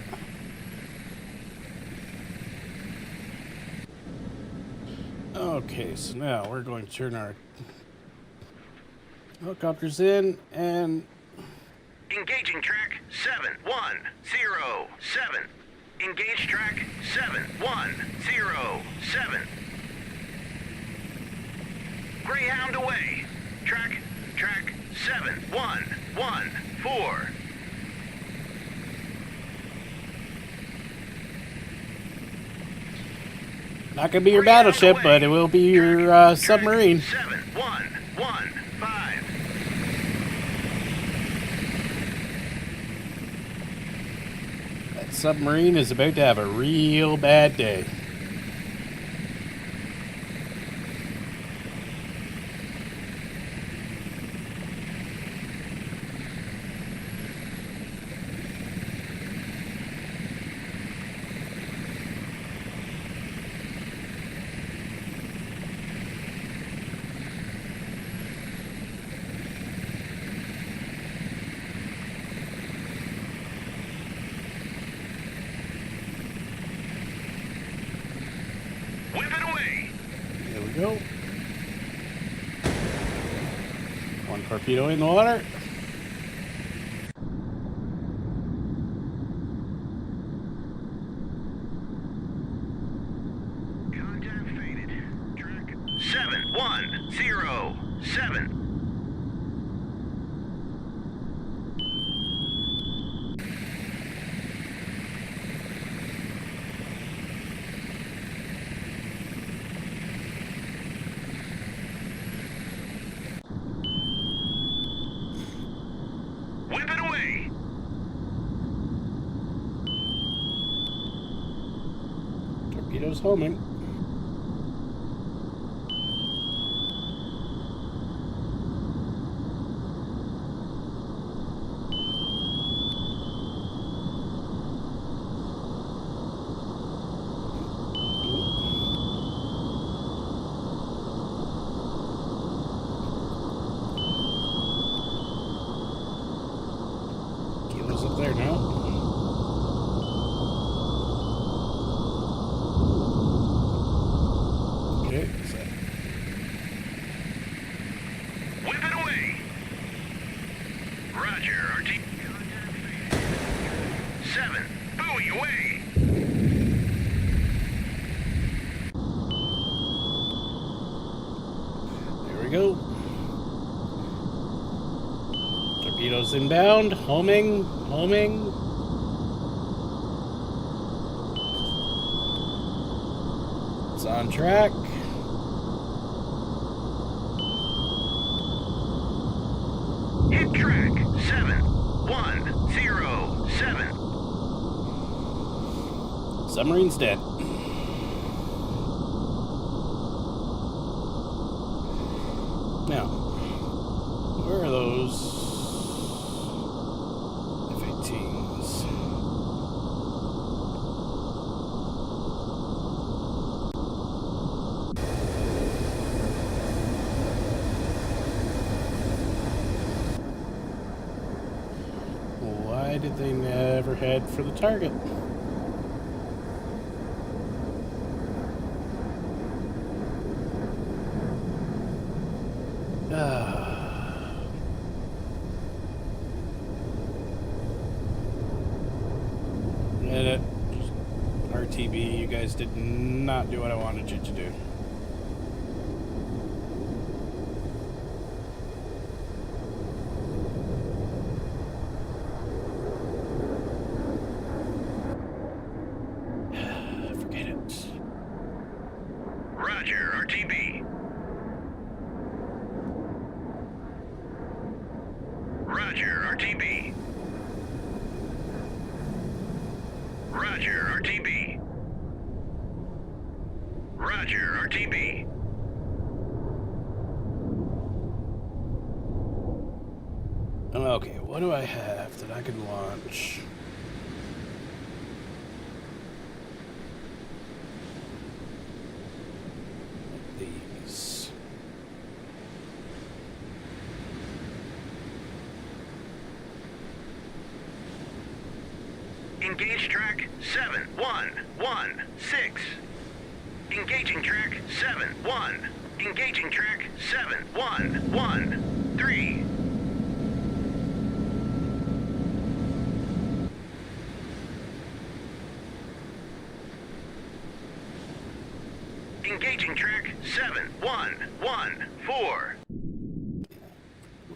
Okay, so now we're going to turn our helicopters in and... Engaging track 7107. Engage track 7107. Greyhound away. Track 7114. Not gonna be your battleship, but it will be your submarine. 7115. That submarine is about to have a real bad day. Go. One torpedo in the water. Contact faded. Track 7107. Torpedoes homing. Kilo's up there now. Whip it away. Roger, RT. 7, buoy away. There we go. Torpedoes inbound, homing. It's on track. Hit track 7107. Submarine's dead. Now, where are those F-18s? Why did they never head for the target? RTB, you guys did not do what I wanted you to do. Roger. Roger, RTB. Roger, RTB. Roger, RTB. Roger, RTB. Okay, what do I have that I can launch? These. Engage track 7116. Engaging track 71. Engaging track 7113. Engaging track 7114. Oh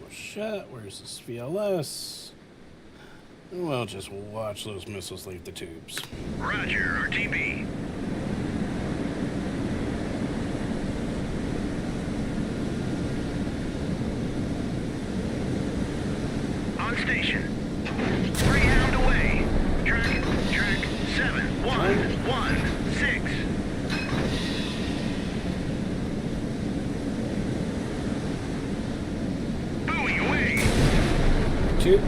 shit, where's this VLS? We'll just watch those missiles leave the tubes. Roger, RTB. On station. Greyhound away. Track 7116. Buoy away. Two.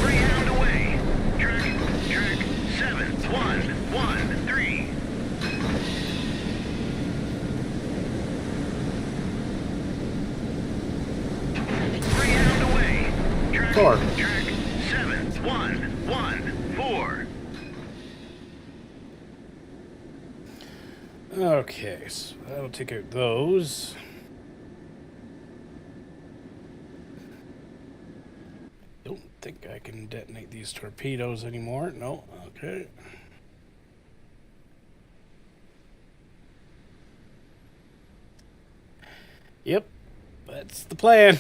Greyhound away. Track 7113. Greyhound away. Track 7114. Okay, so that'll take out those. Don't think I can detonate these torpedoes anymore. No, okay. Yep, that's the plan.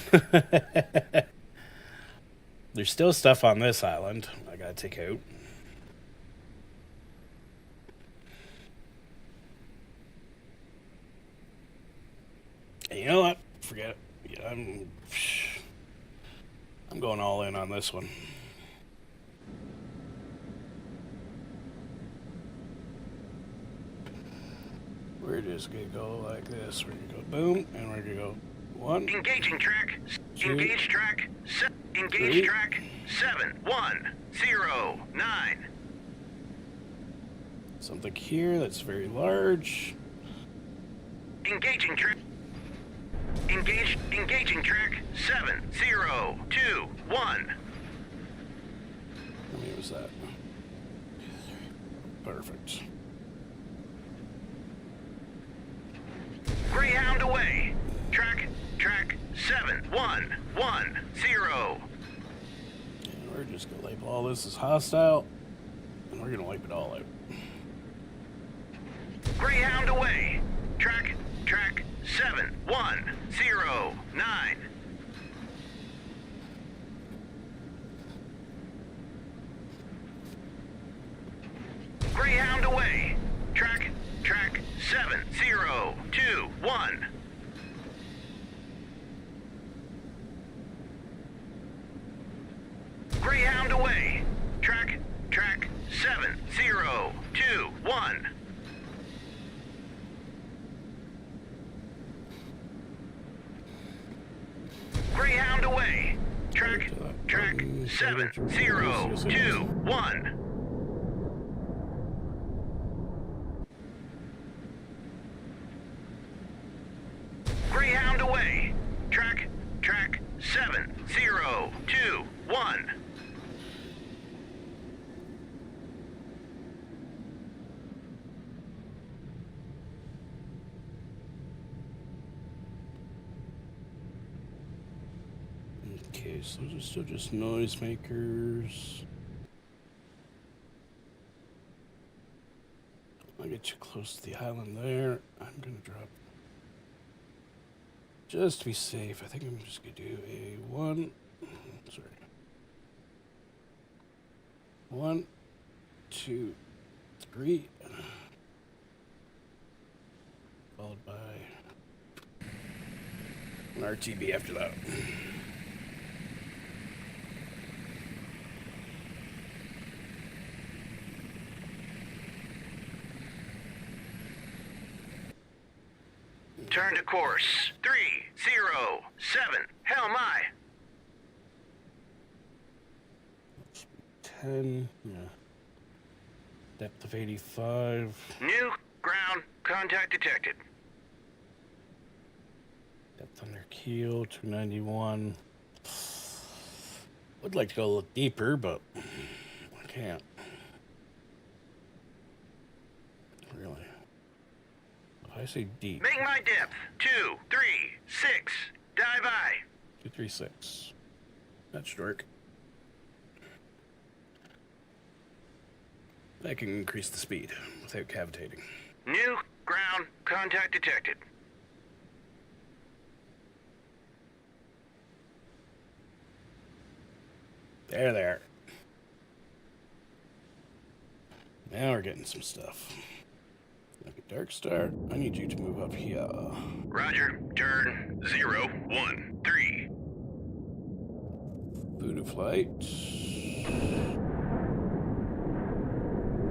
There's still stuff on this island I gotta take out. And you know what? Forget it. Yeah, I'm going all in on this one. We're just gonna go like this. We're gonna go boom, and we're gonna go one. Engaging track. Two. Engage track. Engage Three. track 7109. Something here that's very large. Engaging track. Engaging track 7021. How many was that? Perfect. Greyhound away. Track 7110. And we're just gonna label all this as hostile, and we're gonna wipe it all out. Greyhound away. Track 7109. Greyhound away. Track 7021. Greyhound away. Track 7021. Greyhound away. Track 7021. Greyhound away. Track 7021. Okay, so those are still just noisemakers. I'll get you close to the island there. I'm gonna drop Just to be safe, I think I'm just going to do a 1. Sorry. 1, 2, 3. Followed by an RTB after that. Turn to course. 307. Helm aye. 10, yeah. Depth of 85. New ground contact detected. Depth under keel, 291. Would like to go a little deeper, but I can't. Really. If I say deep, Make my depth. 236. Dive aye. 236. That should work. I can increase the speed without cavitating. New ground contact detected. There. Now we're getting some stuff. Okay, Dark Star, I need you to move up here. Roger. Turn 013. Voodoo flight.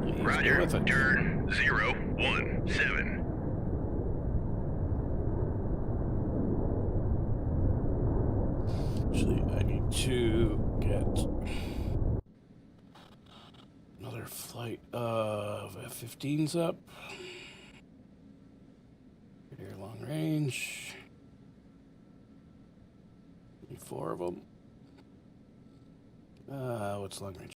Please Roger. go with it. Turn 017. Actually, I need to get another flight of F-15s up. Here, long range. Need 4 of them. What's long range